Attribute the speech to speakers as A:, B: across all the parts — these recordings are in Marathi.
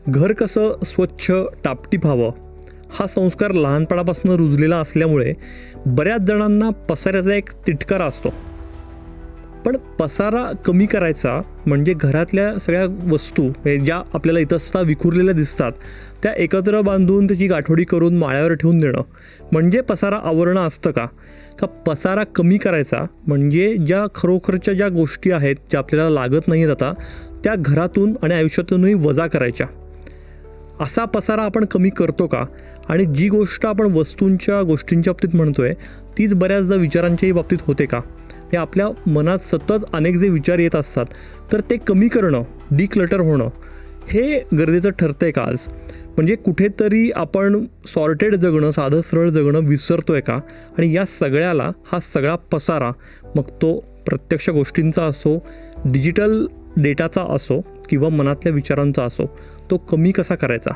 A: घर कसं स्वच्छ टापटीप हवं हा संस्कार लहानपणापासून रुजलेला असल्यामुळे बऱ्याच जणांना पसाऱ्याचा एक तिटकारा असतो. पण पसारा कमी करायचा म्हणजे घरातल्या सगळ्या वस्तू ज्या आपल्याला इतस्ता विखुरलेल्या दिसतात त्या एकत्र बांधून त्याची गाठोडी करून माळ्यावर ठेवून देणं म्हणजे पसारा आवरणं असतं का? पसारा कमी करायचा म्हणजे ज्या खरोखरच्या ज्या गोष्टी आहेत ज्या आपल्याला लागत नाही आता त्या घरातून आणि आयुष्यातूनही वजा करायच्या. असा पसारा आपण कमी करतो का? आणि जी गोष्ट आपण गोष्टींच्या बाबतीत म्हणतोय तीच बऱ्याचदा विचारांच्याही बाबतीत होते का? हे आपल्या मनात सतत अनेक जे विचार येत असतात तर ते कमी करणं, डिक्लटर होणं हे गरजेचं ठरतंय का आज? म्हणजे कुठेतरी आपण सॉर्टेड जगणं, साधं सरळ जगणं विसरतोय का? आणि या सगळ्याला हा सगळा पसारा, मग तो प्रत्यक्ष गोष्टींचा असो, डिजिटल डेटाचा असो किंवा मनातल्या विचारांचा असो, तो कमी कसा करायचा?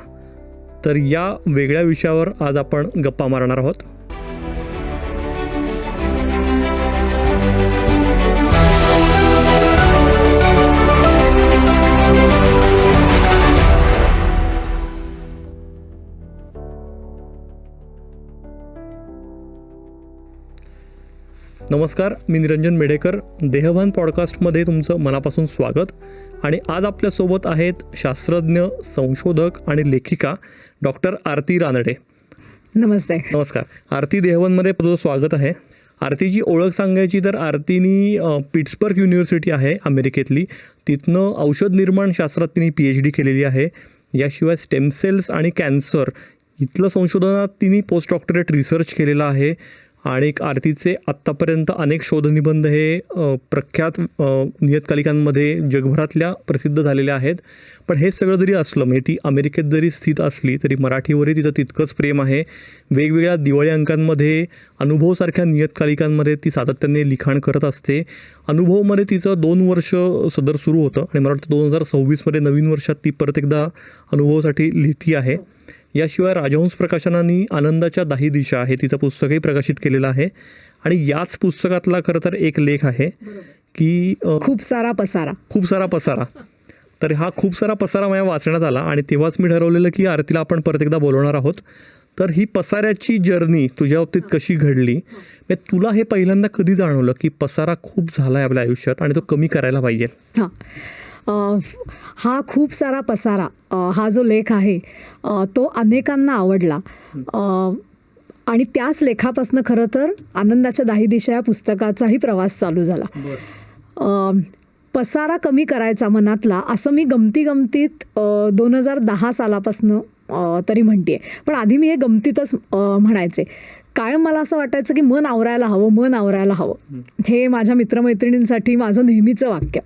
A: तर या वेगळ्या विषयावर आज आपण गप्पा मारणार आहोत. नमस्कार, मी निरंजन मेढेकर. देहभान पॉडकास्टमध्ये तुमचं मनापासून स्वागत. आणि आज आपल्यासोबत आहेत शास्त्रज्ञ, संशोधक आणि लेखिका डॉक्टर आरती रानडे.
B: नमस्ते.
A: नमस्कार. आरती, देहभानमध्ये तुझं स्वागत आहे. आरतीची ओळख सांगायची तर आरतीनी पिट्सबर्ग युनिव्हर्सिटी आहे अमेरिकेतली, तिथनं औषध निर्माण शास्त्रात तिने PhD केलेली आहे. याशिवाय स्टेम सेल्स आणि कॅन्सर इथलं संशोधनात तिने पोस्ट डॉक्टरेट रिसर्च केलेला आहे. आणि आरतीचे आत्तापर्यंत अनेक शोधनिबंध हे प्रख्यात नियतकालिकांमध्ये जगभरातल्या प्रसिद्ध झालेल्या आहेत. पण हे सगळं जरी असलं, म्हणजे ती अमेरिकेत जरी स्थित असली तरी मराठीवरही तिचं तितकंच प्रेम आहे. वेगवेगळ्या दिवाळी अंकांमध्ये, अनुभवसारख्या नियतकालिकांमध्ये ती सातत्याने लिखाण करत असते. अनुभवमध्ये तिचं 2 वर्ष सदर सुरू होतं आणि मला वाटतं 2026मध्ये नवीन वर्षात ती परत एकदा अनुभवासाठी लिहिती आहे. याशिवाय राजहंस प्रकाशनाने आनंदाच्या 10 दिशा हे तिचं पुस्तकही प्रकाशित केलेलं आहे. आणि याच पुस्तकातला खरं तर एक लेख आहे की
B: खूप सारा पसारा. तर हा खूप सारा पसारा माझ्या वाचण्यात आला आणि तेव्हाच मी ठरवलेलं की आरतीला आपण परत एकदा बोलवणार आहोत. तर ही पसाऱ्याची जर्नी तुझ्या बाबतीत कशी घडली? तुला हे पहिल्यांदा कधी जाणवलं की पसारा खूप झाला आहे आपल्या आयुष्यात आणि तो कमी करायला पाहिजे? हा खूप सारा पसारा हा जो लेख आहे तो अनेकांना आवडला. आणि त्याच लेखापासून खरं तर आनंदाच्या 10 दिशा या पुस्तकाचाही प्रवास चालू झाला. पसारा कमी करायचा मनातला असं मी गमतीत 2010 सालापासून तरी म्हणते. पण आधी मी हे गमतीतच म्हणायचे. कायम मला असं वाटायचं की मन आवरायला हवं. हे माझ्या मित्रमैत्रिणींसाठी माझं नेहमीचं वाक्य.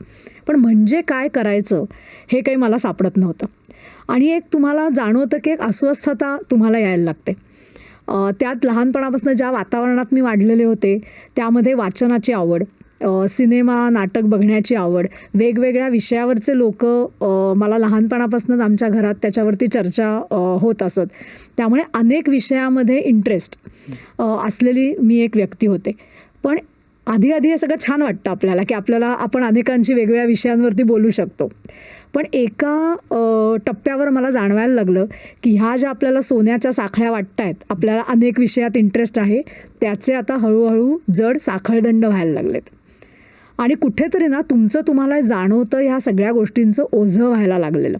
B: पण म्हणजे काय करायचं हे काही मला सापडत नव्हतं. आणि एक तुम्हाला जाणवतं की एक अस्वस्थता तुम्हाला यायला लागते. त्यात लहानपणापासून ज्या वातावरणात मी वाढलेले होते त्यामध्ये वाचनाची आवड, सिनेमा नाटक बघण्याची आवड, वेगवेगळ्या विषयावरचे लोक मला लहानपणापासूनच आमच्या घरात त्याच्यावरती चर्चा होत असत. त्यामुळे अनेक विषयामध्ये इंटरेस्ट असलेली मी एक व्यक्ती होते. पण आधी हे सगळं छान वाटतं आपल्याला की आपण अनेकांची वेगवेगळ्या विषयांवरती बोलू शकतो. पण एका टप्प्यावर मला जाणवायला लागलं की ह्या ज्या आपल्याला सोन्याच्या साखळ्या वाटत आहेत, आपल्याला अनेक विषयात इंटरेस्ट आहे, त्याचे आता हळूहळू जड साखळदंड व्हायला लागलेत. आणि कुठेतरी ना तुम्हाला जाणवतं ह्या सगळ्या गोष्टींचं ओझं व्हायला लागलेलं.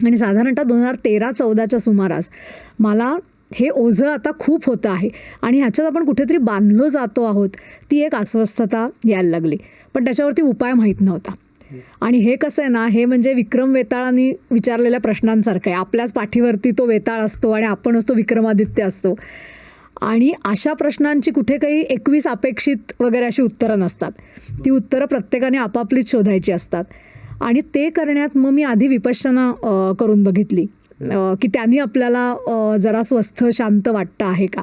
B: आणि साधारणतः 2013-14च्या सुमारास मला हे ओझं आता खूप होतं आहे आणि ह्याच्यात आपण कुठेतरी बांधलो जातो आहोत, ती एक अस्वस्थता यायला लागली. पण त्याच्यावरती उपाय माहीत नव्हता. आणि हे कसं आहे ना, हे म्हणजे विक्रम वेताळांनी विचारलेल्या प्रश्नांसारखं आहे. आपल्याच पाठीवरती तो वेताळ असतो आणि आपणच तो विक्रमादित्य असतो. आणि अशा प्रश्नांची कुठे काही 21 अपेक्षित वगैरे अशी उत्तरं नसतात. ती उत्तरं प्रत्येकाने आपापलीच शोधायची असतात. आणि ते करण्यात मग मी आधी विपश्यना करून बघितली की त्यांनी आपल्याला जरा स्वस्थ शांत वाटतं आहे का.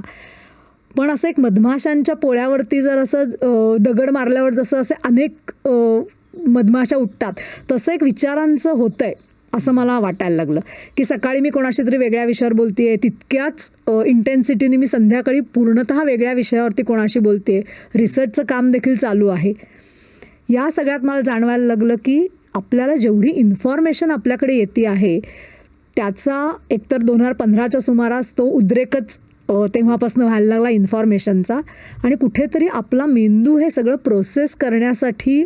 B: पण असं एक मधमाशांच्या पोळ्यावरती जर असं दगड मारल्यावर जसं असे अनेक मधमाशा उठतात तसं एक विचारांचं होतं आहे असं मला वाटायला लागलं. की सकाळी मी कोणाशी तरी वेगळ्या विषयावर बोलते आहे, तितक्याच इंटेन्सिटीने मी संध्याकाळी पूर्णतः वेगळ्या विषयावरती कोणाशी बोलते. रिसर्चचं काम देखील चालू आहे. या सगळ्यात मला जाणवायला लागलं की आपल्याला जेवढी इन्फॉर्मेशन आपल्याकडे येते आहे त्याचा एकतर 2015च्या सुमारास तो उद्रेकच तेव्हापासून व्हायला लागला इन्फॉर्मेशनचा. आणि कुठेतरी आपला मेंदू हे सगळं प्रोसेस करण्यासाठी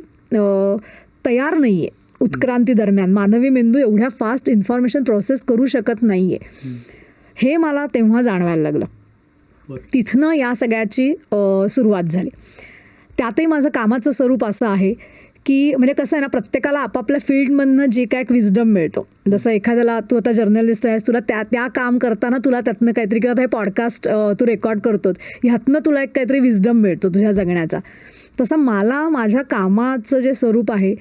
B: तयार नाही आहे. उत्क्रांती दरम्यान मानवी मेंदू एवढ्या फास्ट इन्फॉर्मेशन प्रोसेस करू शकत नाही आहे, हे मला तेव्हा जाणवायला लागलं. तिथनं या सगळ्याची सुरुवात झाली. त्यातही माझं कामाचं स्वरूप असं आहे की म्हणजे कसं आहे ना, प्रत्येकाला आपापल्या फील्डमधनं जे काय एक विजडम मिळतो. जसं एखाद्याला तू आता जर्नलिस्ट आहेस, तुला त्या काम करताना तुला त्यातनं काहीतरी, किंवा हे पॉडकास्ट तू रेकॉर्ड करतोस, ह्यातनं तुला एक काहीतरी विजडम मिळतो तुझ्या जगण्याचा. तसं मला माझ्या कामाचं जे स्वरूप आहे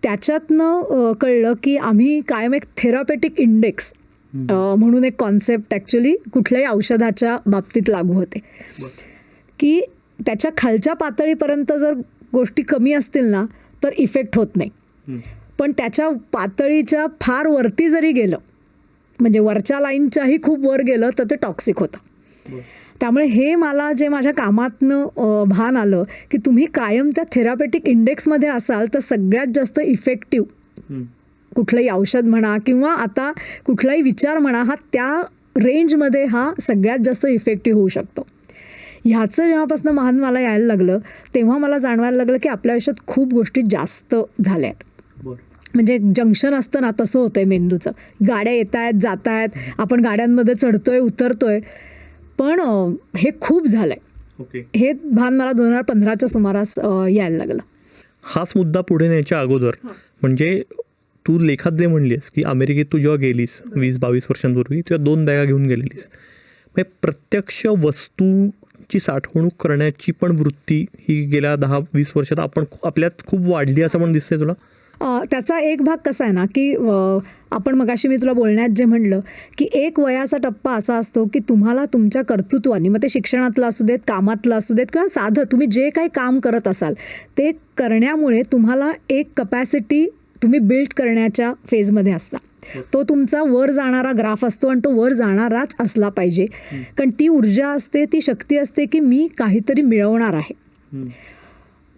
B: त्याच्यातनं कळलं की आम्ही कायम एक थेरापेटिक इंडेक्स म्हणून एक कॉन्सेप्ट ॲक्च्युली कुठल्याही औषधाच्या बाबतीत लागू होते की त्याच्या खालच्या पातळीपर्यंत जर गोष्टी कमी असतील ना तर इफेक्ट होत नाही, पण त्याच्या पातळीच्या फार वरती जरी गेलं, म्हणजे वरच्या लाईनच्याही खूप वर गेलं तर ते टॉक्सिक होतं. त्यामुळे हे मला जे माझ्या कामातनं भान आलं की तुम्ही कायम त्या थेरापेटिक इंडेक्समध्ये असाल तर सगळ्यात जास्त इफेक्टिव्ह कुठलंही औषध म्हणा किंवा आता कुठलाही विचार म्हणा, हा त्या रेंजमध्ये हा सगळ्यात जास्त इफेक्टिव्ह होऊ शकतो. ह्याचं जेव्हापासून महान मला यायला लागलं तेव्हा मला जाणवायला लागलं की आपल्या आयुष्यात खूप गोष्टी जास्त झाल्या आहेत. म्हणजे जंक्शन असतं ना तसं होतं आहे मेंदूचं. गाड्या येत आहेत जात आहेत, आपण गाड्यांमध्ये चढतोय उतरतोय, पण हे खूप झालं आहे. हे भान मला 2015च्या सुमारास यायला लागलं.
A: हाच मुद्दा पुढे न्यायच्या अगोदर म्हणजे तू लेखात जे म्हणलीस की अमेरिकेत तू जेव्हा गेलीस 20-22 वर्षांपूर्वी तेव्हा 2 बॅगा घेऊन गेलेलीस. म्हणजे प्रत्यक्ष वस्तूची साठवणूक करण्याची पण वृत्ती ही गेल्या 10-20 वर्षात आपल्यात खूप वाढली असं पण दिसतंय तुला?
B: त्याचा एक भाग कसा आहे ना की आपण मगाशी मी तुला बोलण्यात जे म्हणलं की एक वयाचा टप्पा असा असतो की तुम्हाला तुमच्या कर्तृत्वाने, मग ते शिक्षणातलं असू देत, कामातलं असू देत किंवा साधं तुम्ही जे काही काम करत असाल ते करण्यामुळे तुम्हाला एक कपॅसिटी तुम्ही बिल्ड करण्याच्या फेजमध्ये असता. तो तुमचा वर जाणारा ग्राफ असतो आणि तो वर जाणाराच असला पाहिजे, कारण ती ऊर्जा असते, ती शक्ती असते की मी काहीतरी मिळवणार आहे.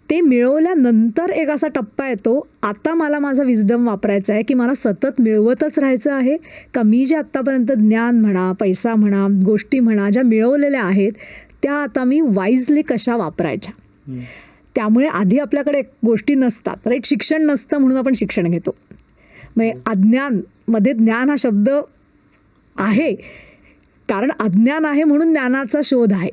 B: ते मिळवल्यानंतर एक असा टप्पा येतो, आता मला माझा विजडम वापरायचा आहे की मला सतत मिळवतच राहायचं आहे का मी जे आत्तापर्यंत ज्ञान म्हणा, पैसा म्हणा, गोष्टी म्हणा ज्या मिळवलेल्या आहेत त्या आता मी वाईजली कशा वापरायच्या. त्यामुळे आधी आपल्याकडे गोष्टी नसतात, राईट. शिक्षण नसतं म्हणून आपण शिक्षण घेतो. म्हणजे अज्ञान मध्ये ज्ञान हा शब्द आहे कारण अज्ञान आहे म्हणून ज्ञानाचा शोध आहे.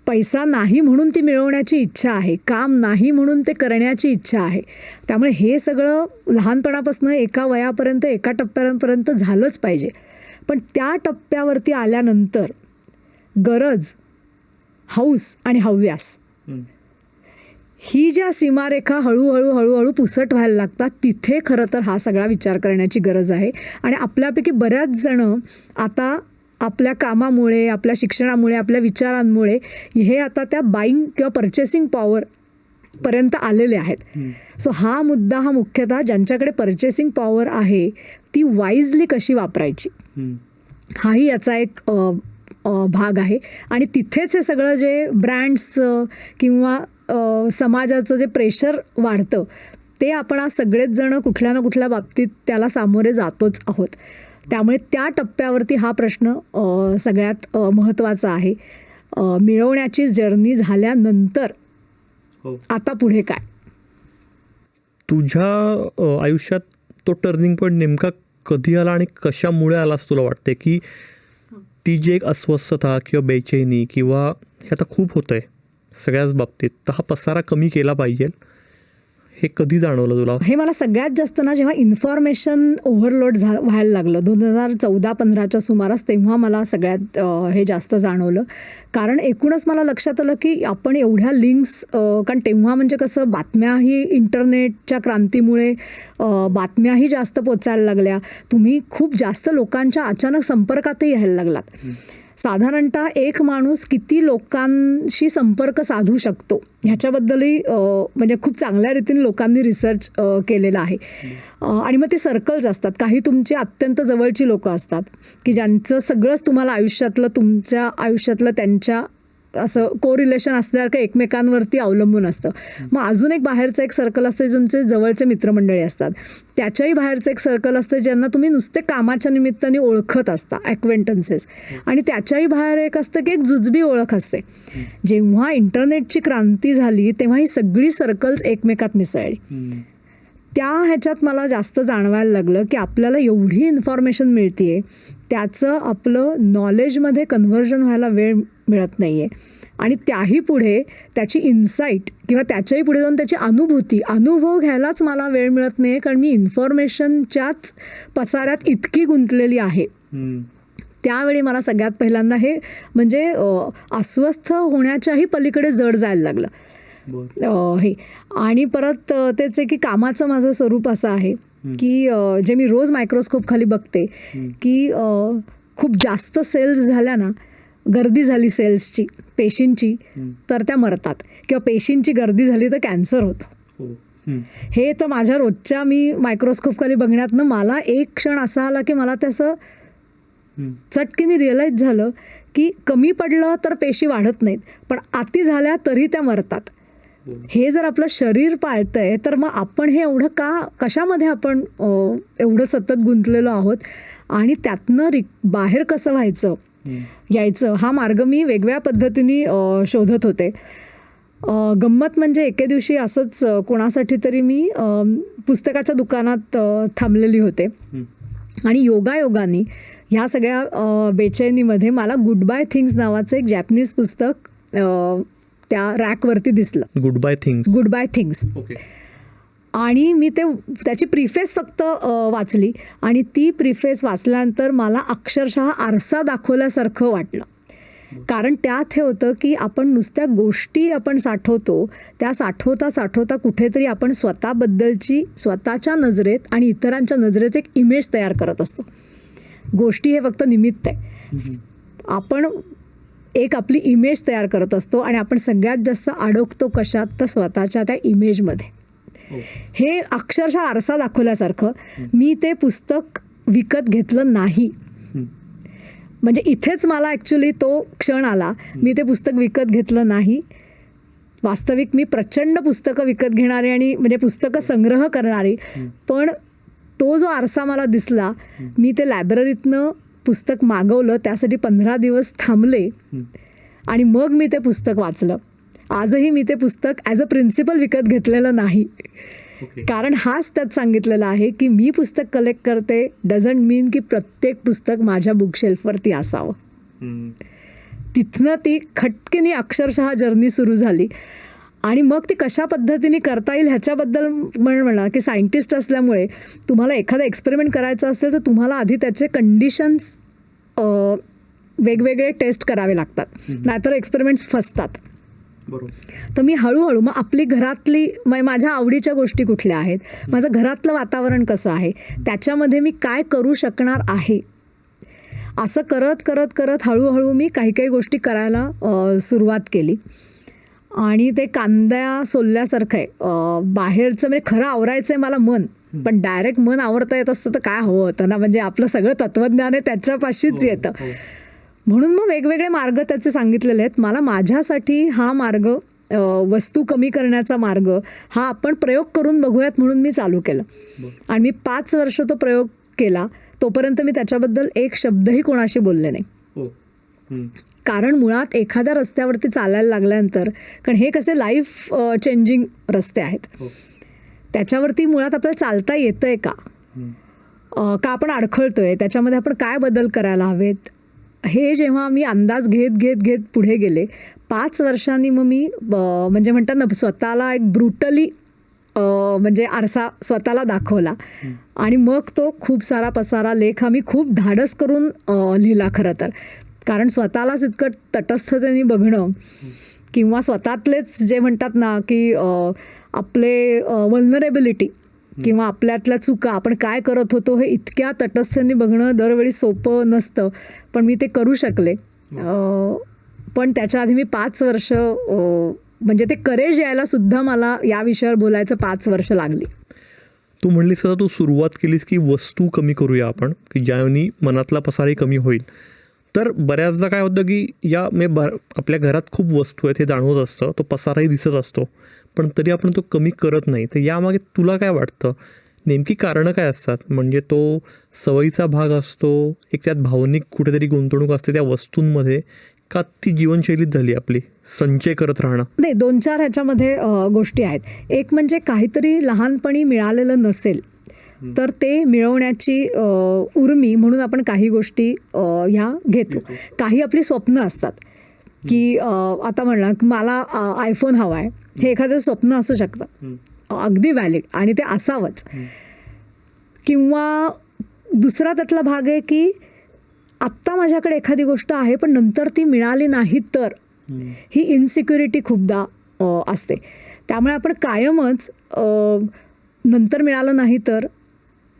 B: पैसा नाही म्हणून ती मिळवण्याची इच्छा आहे, काम नाही म्हणून ते करण्याची इच्छा आहे. त्यामुळे हे सगळं लहानपणापासून एका वयापर्यंत एका टप्प्यापर्यंत झालंच पाहिजे. पण त्या टप्प्यावरती आल्यानंतर गरज, हौस आणि हव्यास ही ज्या सीमारेखा हळूहळू पुसट व्हायला लागतात तिथे खरं तर हा सगळा विचार करण्याची गरज आहे. आणि आपल्यापैकी बऱ्याच जण आता आपल्या कामामुळे, आपल्या शिक्षणामुळे, आपल्या विचारांमुळे हे आता त्या बाईंग किंवा परचेसिंग पॉवरपर्यंत आलेले आहेत. सो हा मुद्दा हा मुख्यतः ज्यांच्याकडे परचेसिंग पॉवर आहे ती वाईजली कशी वापरायची हाही याचा एक भाग आहे. आणि तिथेच हे सगळं जे ब्रँड्सचं किंवा समाजाचं जे प्रेशर वाढतं ते आपण आज सगळेच जण कुठल्या ना कुठल्या बाबतीत त्याला सामोरे जातोच आहोत. त्यामुळे त्या टप्प्यावरती हा प्रश्न सगळ्यात महत्त्वाचा आहे. मिळवण्याची जर्नी झाल्यानंतर आता पुढे काय?
A: तुझ्या आयुष्यात तो टर्निंग पॉईंट नेमका कधी आला आणि कशामुळे आला असं तुला वाटते की ती जी एक अस्वस्थता किंवा बेचैनी किंवा हे आता खूप होतं आहे सगळ्याच बाबतीत, तर हा पसारा कमी केला पाहिजे, हे कधी जाणवलं तुला?
B: हे मला सगळ्यात जास्त ना जेव्हा इन्फॉर्मेशन ओव्हरलोड व्हायला लागलं 2014-15च्या सुमारास, तेव्हा मला सगळ्यात हे जास्त जाणवलं. कारण एकूणच मला लक्षात आलं की आपण एवढ्या लिंक्स, कारण तेव्हा म्हणजे कसं बातम्याही इंटरनेटच्या क्रांतीमुळे बातम्याही जास्त पोचायला लागल्या, तुम्ही खूप जास्त लोकांच्या अचानक संपर्कातही यायला लागलात. साधारणतः एक माणूस किती लोकांशी संपर्क साधू शकतो ह्याच्याबद्दलही म्हणजे खूप चांगल्या रीतीने लोकांनी रिसर्च केलेला आहे. आणि मग ते सर्कल्स असतात, काही तुमची अत्यंत जवळची लोकं असतात की ज्यांचं सगळंच तुम्हाला आयुष्यातलं, तुमच्या आयुष्यातलं त्यांच्या असं कोरिलेशन असल्यासारखं एकमेकांवरती अवलंबून असतं. मग अजून एक बाहेरचं एक सर्कल असतं जे तुमचे जवळचे मित्रमंडळी असतात. त्याच्याही बाहेरचं एक सर्कल असतं ज्यांना तुम्ही नुसते कामाच्या निमित्ताने ओळखत असता, ॲक्वेंटन्सेस. आणि त्याच्याही बाहेर एक असतं की एक जुजबी ओळख असते. जेव्हा इंटरनेटची क्रांती झाली तेव्हा ही सगळी सर्कल्स एकमेकात मिसळली. त्या ह्याच्यात मला जास्त जाणवायला लागलं की आपल्याला एवढी इन्फॉर्मेशन मिळते, त्याचं आपलं नॉलेजमध्ये कन्व्हर्जन व्हायला वेळ मिळत नाही आहे. आणि त्याही पुढे त्याची इन्साईट किंवा त्याच्याही पुढे जाऊन त्याची अनुभव घ्यायलाच मला वेळ मिळत नाही, कारण मी इन्फॉर्मेशनच्याच पसाऱ्यात इतकी गुंतलेली आहे. त्यावेळी मला सगळ्यात पहिल्यांदा हे म्हणजे अस्वस्थ होण्याच्याही पलीकडे जड जायला लागलं. हे आणि परत तेच आहे की कामाचं माझं स्वरूप असं आहे की जे मी रोज मायक्रोस्कोप खाली बघते की खूप जास्त सेल्स झाल्या ना, गर्दी झाली सेल्सची, पेशींची, तर त्या मरतात, किंवा पेशींची गर्दी झाली तर कॅन्सर होतो. हे तर माझ्या रोजच्या मी मायक्रोस्कोप खाली बघण्यातनं मला एक क्षण असा आला की मला त्याचं चटकीने रिअलाईज झालं की कमी पडलं तर पेशी वाढत नाहीत, पण अति झाल्या तरी त्या मरतात. हे जर आपलं शरीर पाळतंय तर मग आपण हे एवढं कशामध्ये आपण एवढं सतत गुंतलेलो आहोत, आणि त्यातनं बाहेर कसं व्हायचं यायचं हा मार्ग मी वेगवेगळ्या पद्धतीने शोधत होते. गंमत म्हणजे एके दिवशी असंच कोणासाठी तरी मी पुस्तकाच्या दुकानात थांबलेली होते आणि योगायोगाने ह्या सगळ्या बेचैनीमध्ये मला गुड बाय थिंग्स नावाचं एक जॅपनीज पुस्तक त्या रॅकवरती दिसलं.
A: Good bye things.
B: आणि मी त्याची प्रिफेस फक्त वाचली, आणि ती प्रिफेस वाचल्यानंतर मला अक्षरशः आरसा दाखवल्यासारखं वाटलं. कारण त्यात हे होतं की आपण नुसत्या गोष्टी आपण साठवतो, त्या साठवता कुठेतरी आपण स्वतःबद्दलची स्वतःच्या नजरेत आणि इतरांच्या नजरेत एक इमेज तयार करत असतो. गोष्टी हे फक्त निमित्त आहे. आपण एक आपली इमेज तयार करत असतो आणि आपण सगळ्यात जास्त अडकतो कशात, तर स्वतःच्या त्या इमेजमध्ये. हे अक्षरशः आरसा दाखवल्यासारखं. मी ते पुस्तक विकत घेतलं नाही. म्हणजे इथेच मला ॲक्च्युली तो क्षण आला. मी ते पुस्तक विकत घेतलं नाही. वास्तविक मी प्रचंड पुस्तकं विकत घेणारी आणि म्हणजे पुस्तकं संग्रह करणारी, पण तो जो आरसा मला दिसला, मी ते लायब्ररीतनं पुस्तक मागवलं, त्यासाठी 15 दिवस थांबले आणि मग मी ते पुस्तक वाचलं. आजही मी ते पुस्तक ॲज अ प्रिन्सिपल विकत घेतलेलं नाही. कारण हाच त्यात सांगितलेला आहे की मी पुस्तक कलेक्ट करते डझंट मीन की प्रत्येक पुस्तक माझ्या बुकशेल्फवरती असावं. तिथनं ती खटकीने अक्षरशः जर्नी सुरू झाली. आणि मग ती कशा पद्धतीने करता येईल ह्याच्याबद्दल म्हणा की सायंटिस्ट असल्यामुळे तुम्हाला एखादा एक्सपेरिमेंट करायचा असेल तर तुम्हाला आधी त्याचे कंडिशन्स वेगवेगळे टेस्ट करावे लागतात, नाहीतर एक्सपेरिमेंट्स फसतात. तर मी हळूहळू मग आपली घरातली माझ्या आवडीच्या गोष्टी कुठल्या आहेत, माझं घरातलं वातावरण कसं आहे, त्याच्यामध्ये मी काय करू शकणार आहे, असं करत करत करत हळूहळू मी काही काही गोष्टी करायला सुरुवात केली. आणि ते कांद्या सोलल्यासारखं आहे. बाहेरचं म्हणजे खरं आवरायचं आहे मला मन, पण डायरेक्ट मन आवरता येत असतं तर काय हवं होतं ना. म्हणजे आपलं सगळं तत्त्वज्ञान आहे त्याच्यापाशीच येतं. म्हणून मग वेगवेगळे मार्ग त्याचे सांगितलेले आहेत. मला माझ्यासाठी हा मार्ग, वस्तू कमी करण्याचा मार्ग, हा आपण प्रयोग करून बघूयात म्हणून मी चालू केलं. आणि मी 5 वर्ष तो प्रयोग केला. तोपर्यंत मी त्याच्याबद्दल एक शब्दही कोणाशी बोलले नाही. कारण मुळात एखाद्या रस्त्यावरती चालायला लागल्यानंतर, कारण हे कसे लाईफ चेंजिंग रस्ते आहेत, त्याच्यावरती मुळात आपल्याला चालता येतंय का आपण अडखळतोय, त्याच्यामध्ये आपण काय बदल करायला हवेत, हे जेव्हा मी अंदाज घेत घेत घेत पुढे गेले 5 वर्षांनी, मग मी म्हणजे म्हणतात ना स्वतःला एक ब्रुटली म्हणजे आरसा स्वतःला दाखवला. आणि मग तो खूप सारा पसारा लेख मी खूप धाडस करून लिहिला खरं तर. कारण स्वतःलाच इतकं तटस्थतेने बघणं किंवा स्वतःतलेच जे म्हणतात ना की आपले वल्नरेबिलिटी किंवा आपल्यातल्या चुका, आपण काय करत होतो हे इतक्या तटस्थतेने बघणं दरवेळी सोपं नसतं, पण मी ते करू शकले. पण त्याच्या आधी मी 5 वर्ष म्हणजे ते करेज यायला सुद्धा मला या विषयावर बोलायचं 5 वर्ष लागली.
A: तू म्हणलीस का तू सुरुवात केलीस की वस्तू कमी करूया आपण, की ज्याने मनातला पसारही कमी होईल. तर बऱ्याचदा काय होतं की आपल्या घरात खूप वस्तू आहेत हे जाणवत असतं, तो पसाराही दिसत असतो, पण तरी आपण तो कमी करत नाही. तर यामागे तुला काय वाटतं, नेमकी कारणं काय असतात? म्हणजे तो सवयीचा भाग असतो, एक त्यात भावनिक कुठेतरी गुंतवणूक असते त्या वस्तूंमध्ये, का ती जीवनशैलीच झाली आपली संचय करत राहणं?
B: नाही, 2-4 ह्याच्यामध्ये गोष्टी आहेत. एक म्हणजे काहीतरी लहानपणी मिळालेलं नसेल तर ते मिळवण्याची उर्मी म्हणून आपण काही गोष्टी ह्या घेतो. काही आपली स्वप्न असतात की आता म्हणलं की मला आयफोन हवा आहे, हे एखादं स्वप्न असू शकतं, अगदी व्हॅलिड, आणि ते असावंच. किंवा दुसरा त्यातला भाग आहे की आत्ता माझ्याकडे एखादी गोष्ट आहे पण नंतर ती मिळाली नाही तर, ही इन्सिक्युरिटी खूपदा असते. त्यामुळे आपण कायमच नंतर मिळालं नाही तर,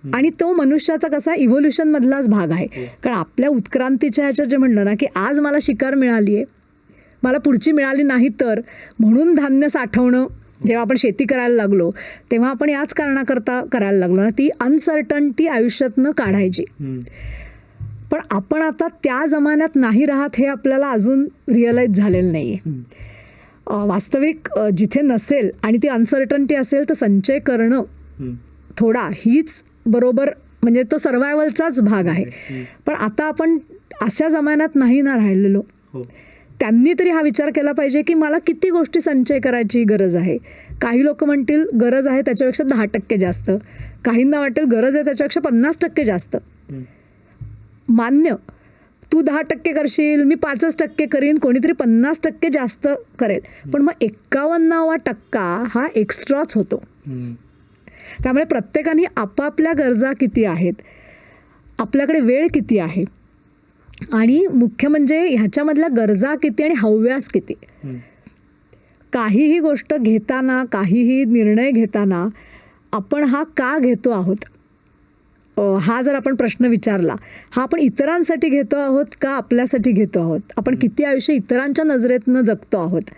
B: आणि तो मनुष्याचा कसा इव्होल्युशनमधलाच भाग आहे. कारण आपल्या उत्क्रांतीच्या ह्याच्यात जे म्हणलं ना की आज मला शिकार मिळाली आहे, मला पुढची मिळाली नाही तर, म्हणून धान्य साठवणं जेव्हा आपण शेती करायला लागलो तेव्हा आपण याच कारणाकरता करायला लागलो ना, ती अनसर्टन्टी आयुष्यातनं काढायची. पण आपण आता त्या जमान्यात नाही राहत हे आपल्याला अजून रिअलाईज झालेलं नाही आहे. वास्तविक जिथे नसेल आणि ती अनसर्टन्टी असेल तर संचय करणं थोडा हीच बरोबर, म्हणजे तो सर्वायवलचाच भाग आहे. पण आता आपण अशा जमान्यात नाही ना राहिलेलो. त्यांनी तरी हा विचार केला पाहिजे की मला किती गोष्टी संचय करायची गरज आहे. काही लोक म्हणतील गरज आहे त्याच्यापेक्षा 10% जास्त, काहींना वाटेल गरज आहे त्याच्यापेक्षा 50% जास्त. मान्य, तू 10% करशील, मी 5% करीन, कोणीतरी 50% जास्त करेल, पण मग 51% हा एक्स्ट्राच होतो. त्यामुळे प्रत्येकाने आपापल्या गरजा किती आहेत, आपल्याकडे वेळ किती आहे, आणि मुख्य म्हणजे ह्याच्यामधल्या गरजा किती आणि हव्यास किती. काहीही गोष्ट घेताना, काहीही निर्णय घेताना आपण हा का घेतो आहोत, हा जर आपण प्रश्न विचारला, हा आपण इतरांसाठी घेतो आहोत का आपल्यासाठी घेतो आहोत, आपण किती आयुष्य इतरांच्या नजरेतनं जगतो आहोत,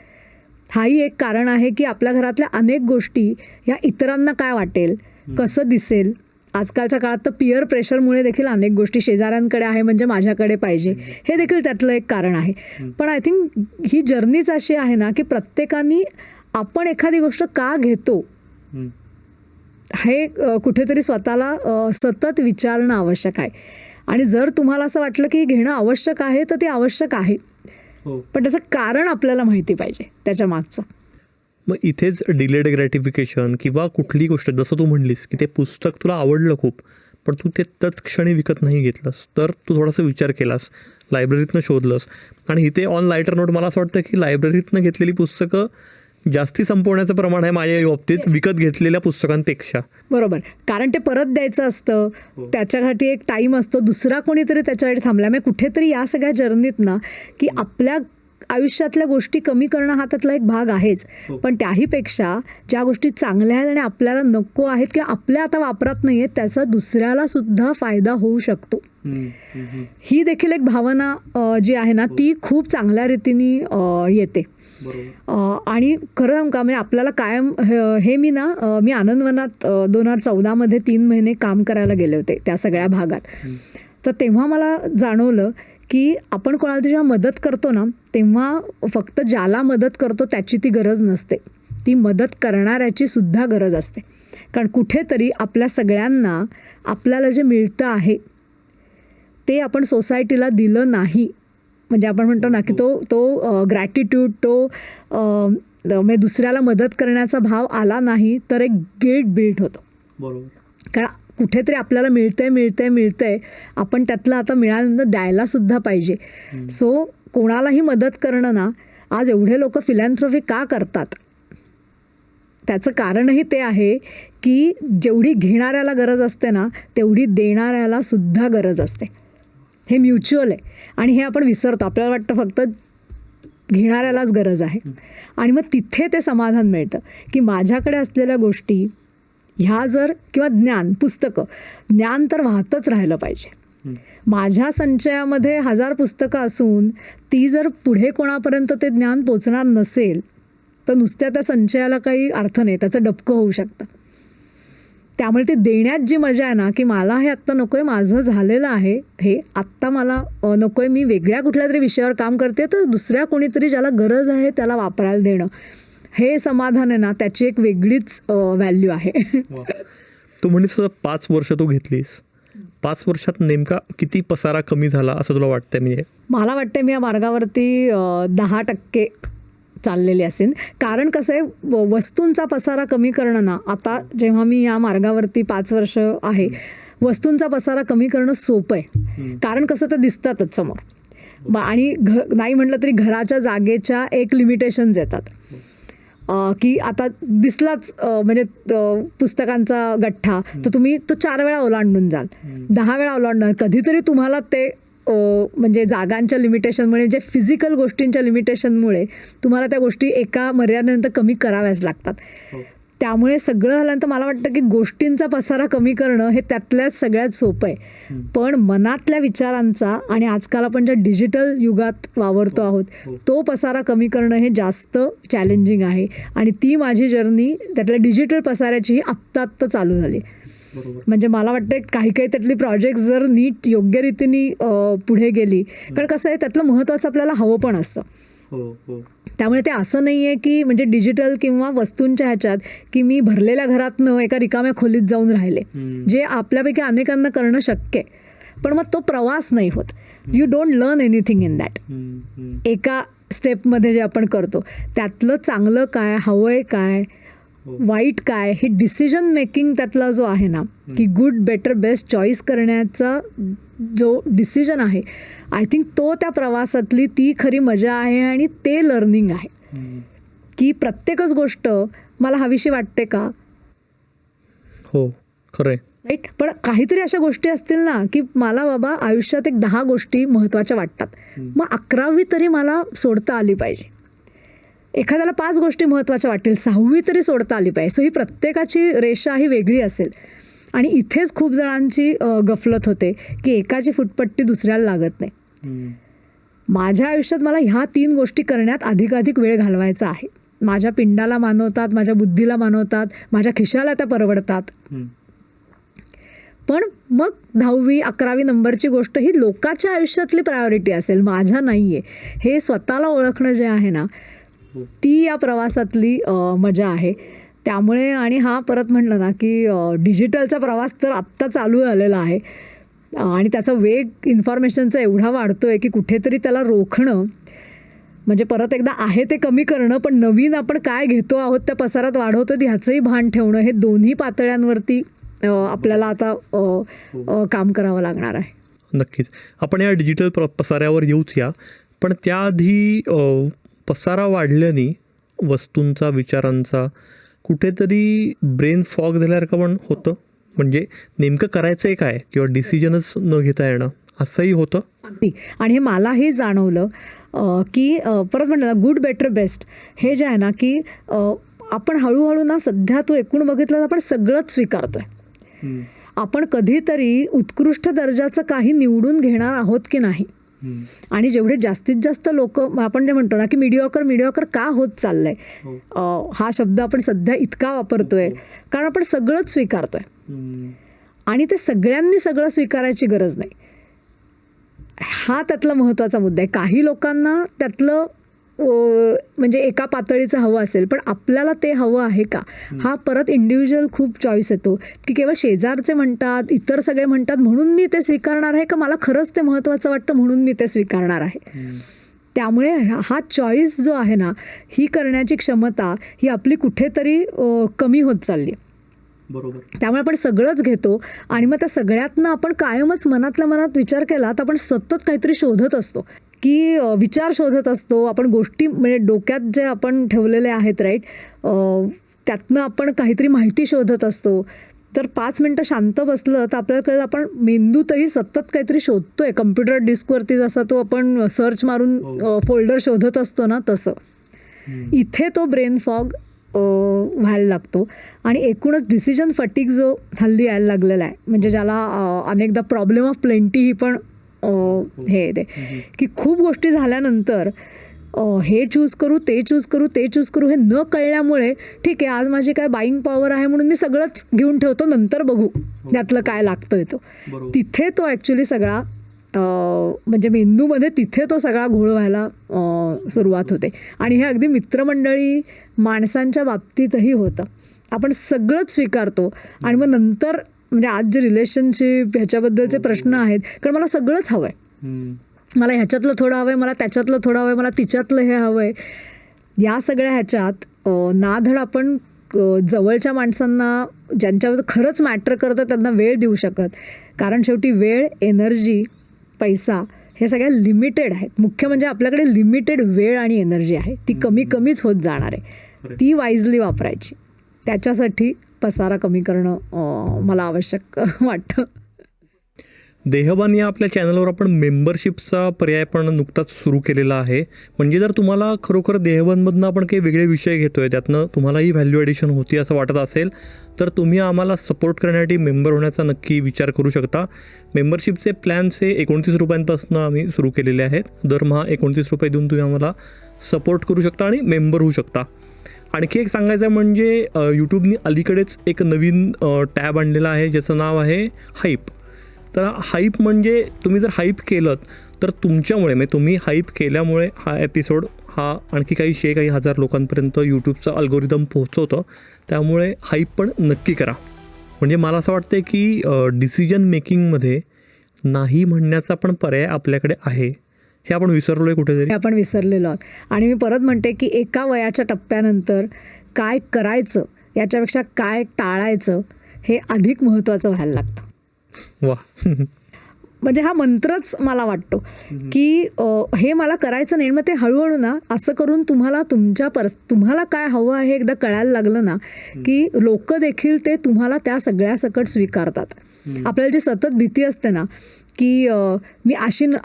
B: हाही एक कारण आहे की आपल्या घरातल्या अनेक गोष्टी ह्या इतरांना काय वाटेल, कसं दिसेल. आजकालच्या काळात तर पिअर प्रेशरमुळे देखील अनेक गोष्टी, शेजाऱ्यांकडे आहे म्हणजे माझ्याकडे पाहिजे, हे देखील त्यातलं एक कारण आहे. पण आय थिंक ही जर्नीच अशी आहे ना की प्रत्येकाने आपण एखादी गोष्ट का घेतो हे कुठेतरी स्वतःला सतत विचारणं आवश्यक आहे. आणि जर तुम्हाला असं वाटलं की घेणं आवश्यक आहे तर ते आवश्यक आहे, पण त्याचं कारण आपल्याला माहिती पाहिजे त्याच्या मागचं.
A: मग इथेच डिलेड ग्रॅटिफिकेशन किंवा कुठली गोष्ट, जसं तू म्हणलीस की ते पुस्तक तुला आवडलं खूप, पण तू ते तत्क्षणी विकत नाही घेतलंस, तर तू थोडासा विचार केलास, लायब्ररीतनं शोधलंस. आणि इथे ऑन लायटर नोट, मला असं वाटतं की लायब्ररीतनं घेतलेली पुस्तकं जास्ती संपवण्याचं प्रमाण आहे माझ्या बाबतीत विकत घेतलेल्या पुस्तकांपेक्षा.
B: बरोबर, कारण ते परत द्यायचं असतं, त्याच्यासाठी एक टाईम असतो, दुसरा कोणीतरी त्याच्यासाठी थांबला. म्हणजे कुठेतरी या सगळ्या जर्नीत ना की आपल्या आयुष्यातल्या गोष्टी कमी करणं हा त्यातला एक भाग आहेच, पण त्याहीपेक्षा ज्या गोष्टी चांगल्या आहेत आणि आपल्याला नको आहेत किंवा आपल्या आता वापरात नाही आहेत त्याचा दुसऱ्याला सुद्धा फायदा होऊ शकतो, ही देखील एक भावना जी आहे ना ती खूप चांगल्या रीतीने येते. आणि खरं सांगू का, म्हणजे आपल्याला कायम हे मी आनंदवनात 2014 3 महिने काम करायला गेले होते त्या सगळ्या भागात. तर तेव्हा मला जाणवलं की आपण कोणाला जेव्हा मदत करतो ना तेव्हा फक्त ज्याला मदत करतो त्याची ती गरज नसते, ती मदत करणाऱ्याची सुद्धा गरज असते. कारण कुठेतरी आपल्या सगळ्यांना आपल्याला जे मिळतं आहे ते आपण सोसायटीला दिलं नाही, म्हणजे आपण म्हणतो ना की तो ग्रॅटिट्यूड, तो म्हणजे दुसऱ्याला मदत करण्याचा भाव आला नाही तर एक गिल्ट बिल्ट होतो.
A: बरोबर,
B: कारण कुठेतरी आपल्याला मिळतंय, आपण त्यातलं आता मिळाल्यानंतर द्यायला सुद्धा पाहिजे. सो कोणालाही मदत करणं ना, आज एवढे लोक फिलॅन्थ्रॉफी का करतात त्याचं कारणही ते आहे की जेवढी घेणाऱ्याला गरज असते ना तेवढी देणाऱ्याला सुद्धा गरज असते. हे म्युच्युअल आहे आणि हे आपण विसरतो. आपल्याला वाटतं फक्त घेणाऱ्यालाच गरज आहे, आणि मग तिथे ते समाधान मिळतं की माझ्याकडे असलेल्या गोष्टी ह्या जर, किंवा ज्ञान तर वाहतच राहिलं पाहिजे. माझ्या संचयामध्ये 1000 पुस्तकं असून ती जर पुढे कोणापर्यंत ते ज्ञान पोचणार नसेल तर नुसत्या त्या संचयाला काही अर्थ नाही, त्याचं डबकं होऊ शकतं. त्यामुळे ते देण्यात जी मजा आहे ना, की मला हे आत्ता नको आहे, माझं झालेलं आहे हे, आत्ता मला नको आहे, मी वेगळ्या कुठल्या तरी विषयावर काम करते, तर दुसऱ्या कोणीतरी ज्याला गरज आहे त्याला वापरायला देणं, हे समाधान आहे ना, त्याची एक वेगळीच व्हॅल्यू आहे.
A: तू म्हणलीस 5 वर्ष तू घेतलीस, 5 वर्षात नेमका किती पसारा कमी झाला असं तुला वाटतंय? म्हणजे
B: मला वाटतं मी या मार्गावरती 10% चाललेली असेल. कारण कसं आहे, वस्तूंचा पसारा कमी करणं ना, आता जेव्हा मी या मार्गावरती 5 वर्ष आहे, वस्तूंचा पसारा कमी करणं सोपं आहे. कारण कसं तर दिसतातच समोर, आणि नाही म्हटलं तरी घराच्या जागेच्या एक लिमिटेशन्स येतात, की आता दिसलाच म्हणजे पुस्तकांचा गठ्ठा, तर तुम्ही तो 4 वेळा ओलांडून जाल, 10 वेळा ओलांडणार, कधीतरी तुम्हाला ते म्हणजे जागांच्या लिमिटेशनमुळे, जे फिजिकल गोष्टींच्या लिमिटेशनमुळे तुम्हाला त्या गोष्टी एका मर्यादेनंतर कमी कराव्याच लागतात. त्यामुळे सगळं झाल्यानंतर मला वाटतं की गोष्टींचा पसारा कमी करणं हे त्यातल्याच सगळ्यात सोपं आहे. पण मनातल्या विचारांचा, आणि आजकाल आपण ज्या डिजिटल युगात वावरतो आहोत, तो पसारा कमी करणं हे जास्त चॅलेंजिंग आहे. आणि ती माझी जर्नी त्यातल्या डिजिटल पसाऱ्याची आत्ता चालू झाली. म्हणजे मला वाटतं काही त्यातली प्रोजेक्ट जर नीट योग्य रीतीने पुढे गेली, कारण कसं आहे, त्यातलं महत्त्वाचं आपल्याला हवं पण असतं. त्यामुळे ते असं नाही आहे की म्हणजे डिजिटल किंवा वस्तूंच्या ह्याच्यात की मी भरलेल्या घरातनं एका रिकाम्या खोलीत जाऊन राहिले, जे आपल्यापैकी अनेकांना करणं शक्य आहे, पण मग तो प्रवास नाही होत. You don't learn anything in that. एका स्टेपमध्ये जे आपण करतो त्यातलं चांगलं काय, हवंय काय, वाईट काय, हे डिसिजन मेकिंग त्यातला जो आहे ना, की गुड बेटर बेस्ट चॉईस करण्याचा जो डिसिजन आहे, आय थिंक तो त्या प्रवासातली ती खरी मजा आहे. आणि ते लर्निंग आहे की प्रत्येकच गोष्ट मला हवीशी वाटते का.
A: हो, खरंय,
B: राईट. पण काहीतरी अशा गोष्टी असतील ना की मला बाबा आयुष्यात एक 10 गोष्टी महत्त्वाच्या वाटतात, मग 11वी तरी मला सोडता आली पाहिजे. एखाद्याला 5 गोष्टी महत्त्वाच्या वाटेल, 6वी तरी सोडता आली पाहिजे. सो ही प्रत्येकाची रेषा ही वेगळी असेल. आणि इथेच खूप जणांची गफलत होते की एकाची फुटपट्टी दुसऱ्याला लागत नाही. माझ्या आयुष्यात मला ह्या 3 गोष्टी करण्यात अधिकाधिक वेळ घालवायचा आहे. माझ्या पिंडाला मानवतात, माझ्या बुद्धीला मानवतात, माझ्या खिशाला त्या परवडतात. पण मग 10वी 11वी नंबरची गोष्ट ही लोकांच्या आयुष्यातली प्रायोरिटी असेल, माझ्या नाही आहे. हे स्वतःला ओळखणं जे आहे ना, ती या प्रवासातली मजा आहे. त्यामुळे, आणि हा परत म्हटलं ना की डिजिटलचा प्रवास तर आत्ता चालू झालेला आहे, आणि त्याचा वेग इन्फॉर्मेशनचा एवढा वाढतो आहे की कुठेतरी त्याला रोखणं म्हणजे परत एकदा आहे ते कमी करणं, पण नवीन आपण काय घेतो आहोत त्या पसारात वाढवतो ह्याचंही भान ठेवणं, हे दोन्ही पातळ्यांवरती आपल्याला आता काम करावं लागणार आहे.
A: नक्कीच. आपण या डिजिटल पसाऱ्यावर येऊच या, पण त्याआधी पसारा वाढल्याने वस्तूंचा, विचारांचा कुठेतरी ब्रेन फॉग झाल्यासारखं पण होतं. म्हणजे नेमकं करायचं आहे काय, किंवा डिसिजनच न घेता येणं, असंही होतं.
B: अगदी. आणि हे मलाही जाणवलं की परत म्हणलं ना, गुड बेटर बेस्ट हे जे आहे ना की आपण हळूहळू ना, सध्या तू एकूण बघितलं आपण सगळंच स्वीकारतोय. आपण कधीतरी उत्कृष्ट दर्जाचं काही निवडून घेणार आहोत की नाही. आणि जेवढे जास्तीत जास्त लोक, आपण जे म्हणतो ना की मीडिओकर का होत चाललंय, हा शब्द आपण सध्या इतका वापरतोय कारण आपण सगळंच स्वीकारतोय. आणि ते सगळ्यांनी सगळं स्वीकारायची गरज नाही, हा त्यातला महत्त्वाचा मुद्दा आहे. काही लोकांना त्यातलं म्हणजे एका पातळीचं हवं असेल, पण आपल्याला ते हवं आहे का, हा परत इंडिव्हिज्युअल खूप चॉईस येतो. की केवळ शेजारचे म्हणतात, इतर सगळे म्हणतात म्हणून मी ते स्वीकारणार आहे, का मला खरंच ते महत्त्वाचं वाटतं म्हणून मी ते स्वीकारणार आहे. त्यामुळे हा चॉईस जो आहे ना, ही करण्याची क्षमता ही आपली कुठेतरी कमी होत चालली.
A: बरोबर.
B: त्यामुळे आपण सगळंच घेतो, आणि मग त्या सगळ्यातनं आपण कायमच मनातल्या मनात विचार केला तर आपण सतत काहीतरी शोधत असतो, की विचार शोधत असतो आपण, गोष्टी म्हणजे डोक्यात जे आपण ठेवलेले आहेत, राईट, त्यातनं आपण काहीतरी माहिती शोधत असतो. तर 5 मिनटं शांत बसलं तर आपल्याला कळलं आपण मेंदूतही सतत काहीतरी शोधतोय. कम्प्युटर डिस्कवरती जसा तो आपण सर्च मारून फोल्डर शोधत असतो ना, तसं इथे तो ब्रेन फॉग व्हायला लागतो. आणि एकूणच डिसिजन फटीग जो हल्ली यायला लागलेला आहे, म्हणजे ज्याला अनेकदा प्रॉब्लेम ऑफ प्लेंटी ही पण हे येते, की खूप गोष्टी झाल्यानंतर हे चूज करू, ते चूज करू, ते चूज करू, हे न कळल्यामुळे ठीक आहे आज माझी काय बाईंग पॉवर आहे म्हणून मी सगळंच घेऊन ठेवतो, नंतर बघू त्यातलं काय लागतोय तो. तिथे तो ॲक्च्युली सगळा म्हणजे मेंदूमध्ये तिथे तो सगळा घोळ व्हायला सुरुवात होते. आणि हे अगदी मित्रमंडळी माणसांच्या बाबतीतही होतं. आपण सगळंच स्वीकारतो आणि मग नंतर म्हणजे आज जे रिलेशनशिप ह्याच्याबद्दलचे प्रश्न आहेत, कारण मला सगळंच हवं आहे, मला ह्याच्यातलं थोडं हवं आहे, मला त्याच्यातलं थोडं हवं आहे, मला तिच्यातलं हे हवं आहे. या सगळ्या ह्याच्यात नाधड आपण जवळच्या माणसांना ज्यांच्यावर खरंच मॅटर करतं त्यांना वेळ देऊ शकत. कारण शेवटी वेळ, एनर्जी, पैसा हे सगळ्या लिमिटेड आहेत. मुख्य म्हणजे आपल्याकडे लिमिटेड वेळ आणि एनर्जी आहे, ती कमीच होत जाणार आहे. ती वाईजली वापरायची. त्याच्यासाठी पसारा कमी करणं मला आवश्यक वाटतं.
A: देहबान या आपल्या चॅनलवर आपण मेंबरशिपचा पर्याय पण नुकताच सुरू केलेला आहे. म्हणजे जर तुम्हाला खरोखर देहबानमधनं आपण काही वेगळे विषय घेतो आहे, त्यातनं तुम्हालाही व्हॅल्यू ॲडिशन होती असं वाटत असेल तर तुम्ही आम्हाला सपोर्ट करण्यासाठी मेंबर होण्याचा नक्की विचार करू शकता. मेंबरशिपचे प्लॅन्स हे 29 रुपयांपासून आम्ही सुरू केलेले आहेत. दरमहा 29 रुपये देऊन तुम्ही आम्हाला सपोर्ट करू शकता आणि मेंबर होऊ शकता. आणखी एक सांगायचं म्हणजे यूट्यूबनी अलीकडेच एक नवीन टॅब आणलेला आहे ज्याचं नाव आहे हाईप. तर हाईप म्हणजे तुम्ही जर हाईप केलं तर तुमच्यामुळे म्हणजे तुम्ही हाईप केल्यामुळे हा एपिसोड हा आणखी काही हजार लोकांपर्यंत यूट्यूबचा अल्गोरिदम पोहोचवतं. त्यामुळे हाईप पण नक्की करा. म्हणजे मला असं वाटतं की डिसिजन मेकिंगमध्ये नाही म्हणण्याचा पण पर्याय आपल्याकडे आहे. हे आपण विसरलो आहे कुठेतरी,
B: आपण विसरलेलो आहोत. आणि मी परत म्हणते की एका वयाच्या टप्प्यानंतर काय करायचं याच्यापेक्षा काय टाळायचं हे अधिक महत्त्वाचं व्हायला लागतं.
A: वा
B: म्हणजे हा मंत्रच मला वाटतो की हे मला करायचं नाही. मग ते हळूहळू ना असं करून तुम्हाला तुम्हाला काय हवं आहे एकदा कळायला लागलं ना की लोक देखील ते तुम्हाला त्या सगळ्या सकट स्वीकारतात. आपल्याला जी सतत भीती असते ना की मी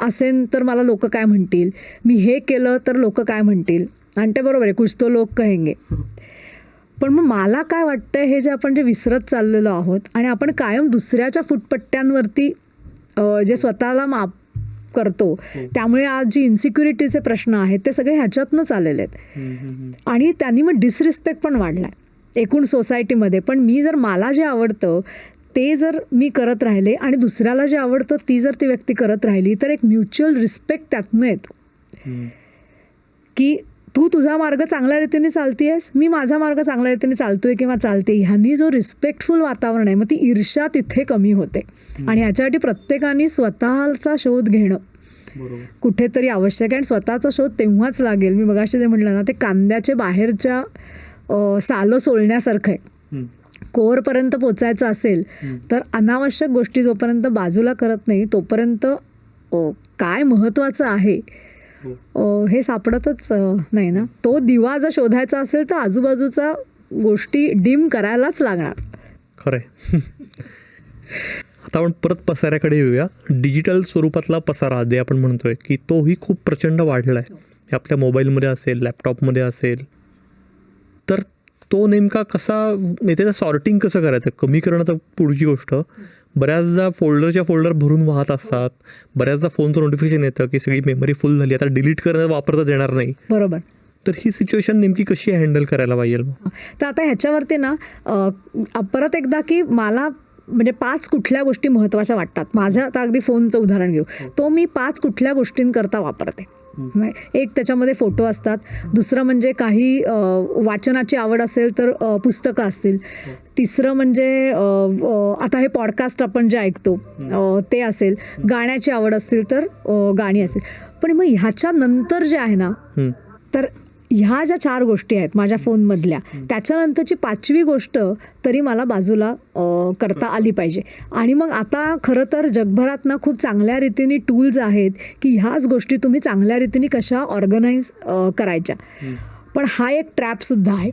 B: असेन तर मला लोक काय म्हणतील, मी हे केलं तर लोक काय म्हणतील, आणि ते बरोबर आहे, कुछ तो लोक कहेंगे. पण मग मला काय वाटतं हे जे आपण विसरत चाललेलो आहोत आणि आपण कायम दुसऱ्याच्या फुटपट्ट्यांवरती जे स्वतःला माफ करतो, त्यामुळे आज जी इन्सिक्युरिटीचे प्रश्न आहेत ते सगळे ह्याच्यातनंच आलेले आहेत. आणि त्यांनी मग डिसरिस्पेक्ट पण वाढलाय एकूण सोसायटीमध्ये. पण मी जर मला जे आवडतं ते जर मी करत राहिले आणि दुसऱ्याला जे आवडतं ती व्यक्ती करत राहिली तर एक म्युच्युअल रिस्पेक्ट त्यातनं येतो की तू तुझा मार्ग चांगल्या रीतीने चालतेयस, मी माझा मार्ग चांगल्या रीतीने चालतोय किंवा चालते. ह्यांनी जो रिस्पेक्टफुल वातावरण आहे मग ती ईर्ष्या तिथे कमी होते. आणि ह्याच्यासाठी प्रत्येकाने स्वतःचा शोध घेणं कुठेतरी आवश्यक आहे. आणि स्वतःचा शोध तेव्हाच लागेल, मी मगाशी जे म्हटलं ना, ते कांद्याचे बाहेरच्या सालं सोलण्यासारखं आहे. कोरपर्यंत पोचायचं असेल तर अनावश्यक गोष्टी जोपर्यंत बाजूला करत नाही तोपर्यंत काय महत्त्वाचं आहे हे सापडतच नाही ना. तो दिवा जर शोधायचा असेल तर आजूबाजूचा गोष्टी डिम करायलाच लागणार.
A: खरंय. आता आपण परत पसाऱ्याकडे येऊया. डिजिटल स्वरूपातला पसारा जे आपण म्हणतोय की तोही खूप प्रचंड वाढला आहे. आपल्या मोबाईलमध्ये असेल, लॅपटॉपमध्ये असेल, तर तो नेमका कसा, त्याचं सॉर्टिंग कसं करायचं, कमी करणं तर पुढची गोष्ट. बऱ्याचदा फोल्डरच्या फोल्डर भरून वाहत असतात. बऱ्याचदा फोनचं नोटिफिकेशन येतं की सगळी मेमरी फुल झाली, आता डिलीट करणं वापरताच येणार नाही.
B: बरोबर.
A: तर ही सिच्युएशन नेमकी कशी हँडल करायला पाहिजे?
B: तर आता ह्याच्यावरती ना परत एकदा की मला म्हणजे 5 कुठल्या गोष्टी महत्त्वाच्या वाटतात. माझ्या आता अगदी फोनचं उदाहरण घेऊ, तो मी 5 कुठल्या गोष्टींकरता वापरते. एक त्याच्यामध्ये फोटो असतात, दुसरं म्हणजे काही वाचनाची आवड असेल तर पुस्तकं असतील, तिसरं म्हणजे आता हे पॉडकास्ट आपण जे ऐकतो ते असेल, गाण्याची आवड असतील तर गाणी असेल. पण मग ह्याच्या नंतर जे आहे ना, तर ह्या ज्या 4 गोष्टी आहेत माझ्या फोनमधल्या, त्याच्यानंतरची 5वी गोष्ट तरी मला बाजूला करता आली पाहिजे. आणि मग आता खरं तर जगभरात ना खूप चांगल्या रीतीने टूल्स आहेत की ह्याच गोष्टी तुम्ही चांगल्या रीतीने कशा ऑर्गनाईज करायच्या. पण हा एक ट्रॅपसुद्धा आहे,